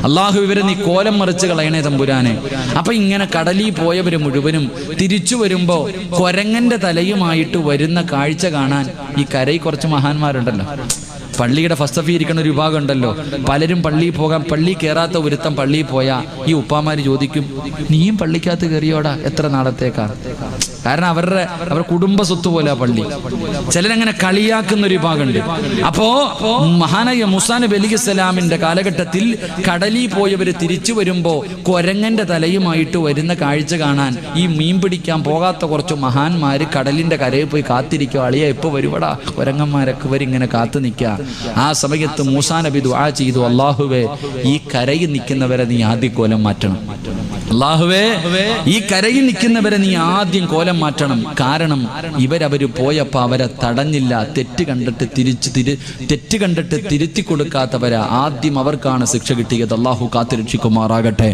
അള്ളാഹു, ഇവരെ നീ കോലം മറിച്ച് കളയണേ തമ്പുരാനെ. അപ്പൊ ഇങ്ങനെ കടലിൽ പോയവര് മുഴുവനും തിരിച്ചു വരുമ്പോ കൊരങ്ങന്റെ തലയുമായിട്ട് വരുന്ന കാഴ്ച കാണാൻ ഈ കരയിൽ കുറച്ച് മഹാന്മാരുണ്ടല്ലോ. പള്ളിയുടെ ഫസ്റ്റ് ഓഫ് ഇരിക്കുന്ന ഒരു വിഭാഗം ഉണ്ടല്ലോ. പലരും പള്ളിയിൽ പോകാൻ, പള്ളി കയറാത്ത ഒരുത്തം പള്ളിയിൽ പോയാൽ ഈ ഉപ്പാമാര് ചോദിക്കും, നീയും പള്ളിക്കകത്ത് കയറിയോടാ, എത്ര നാളത്തേക്കാ? കാരണം അവരുടെ കുടുംബ സ്വത്ത് പോലെ ആ പള്ളി. ചിലരങ്ങനെ കളിയാക്കുന്ന ഒരു വിഭാഗമുണ്ട്. അപ്പോ മഹാനായ മൂസാ നബി അലൈഹിസ്സലാമിന്റെ കാലഘട്ടത്തിൽ കടലിൽ പോയവര് തിരിച്ചു വരുമ്പോ കൊരങ്ങന്റെ തലയുമായിട്ട് വരുന്ന കാഴ്ച കാണാൻ ഈ മീൻ പിടിക്കാൻ പോകാത്ത കുറച്ച് മഹാന്മാര് കടലിന്റെ കരയിൽ പോയി കാത്തിരിക്കുക. അളിയ എപ്പോ വരുവടാ? കൊരങ്ങന്മാരൊക്കെ ഇവരിങ്ങനെ കാത്തു നിൽക്കുക. ആ സമയത്ത് മൂസാ നബി ദുആ ചെയ്തു, അല്ലാഹുവേ, ഈ കരയിൽ നിൽക്കുന്നവരെ നീ ആദ്യം കോലം മാറ്റണം. അല്ലാഹുവേ, ഈ കരയിൽ നിൽക്കുന്നവരെ നീ ആദ്യം കോലം മാറ്റണം. കാരണം അവര് പോയപ്പോ അവരെ തടഞ്ഞില്ല. തെറ്റ് കണ്ടിട്ട് തിരുത്തി കൊടുക്കാത്തവരാ. ആദ്യം അവർക്കാണ് ശിക്ഷ കിട്ടിയത്. അല്ലാഹു കാത്തുരക്ഷിക്കുമാറാകട്ടെ.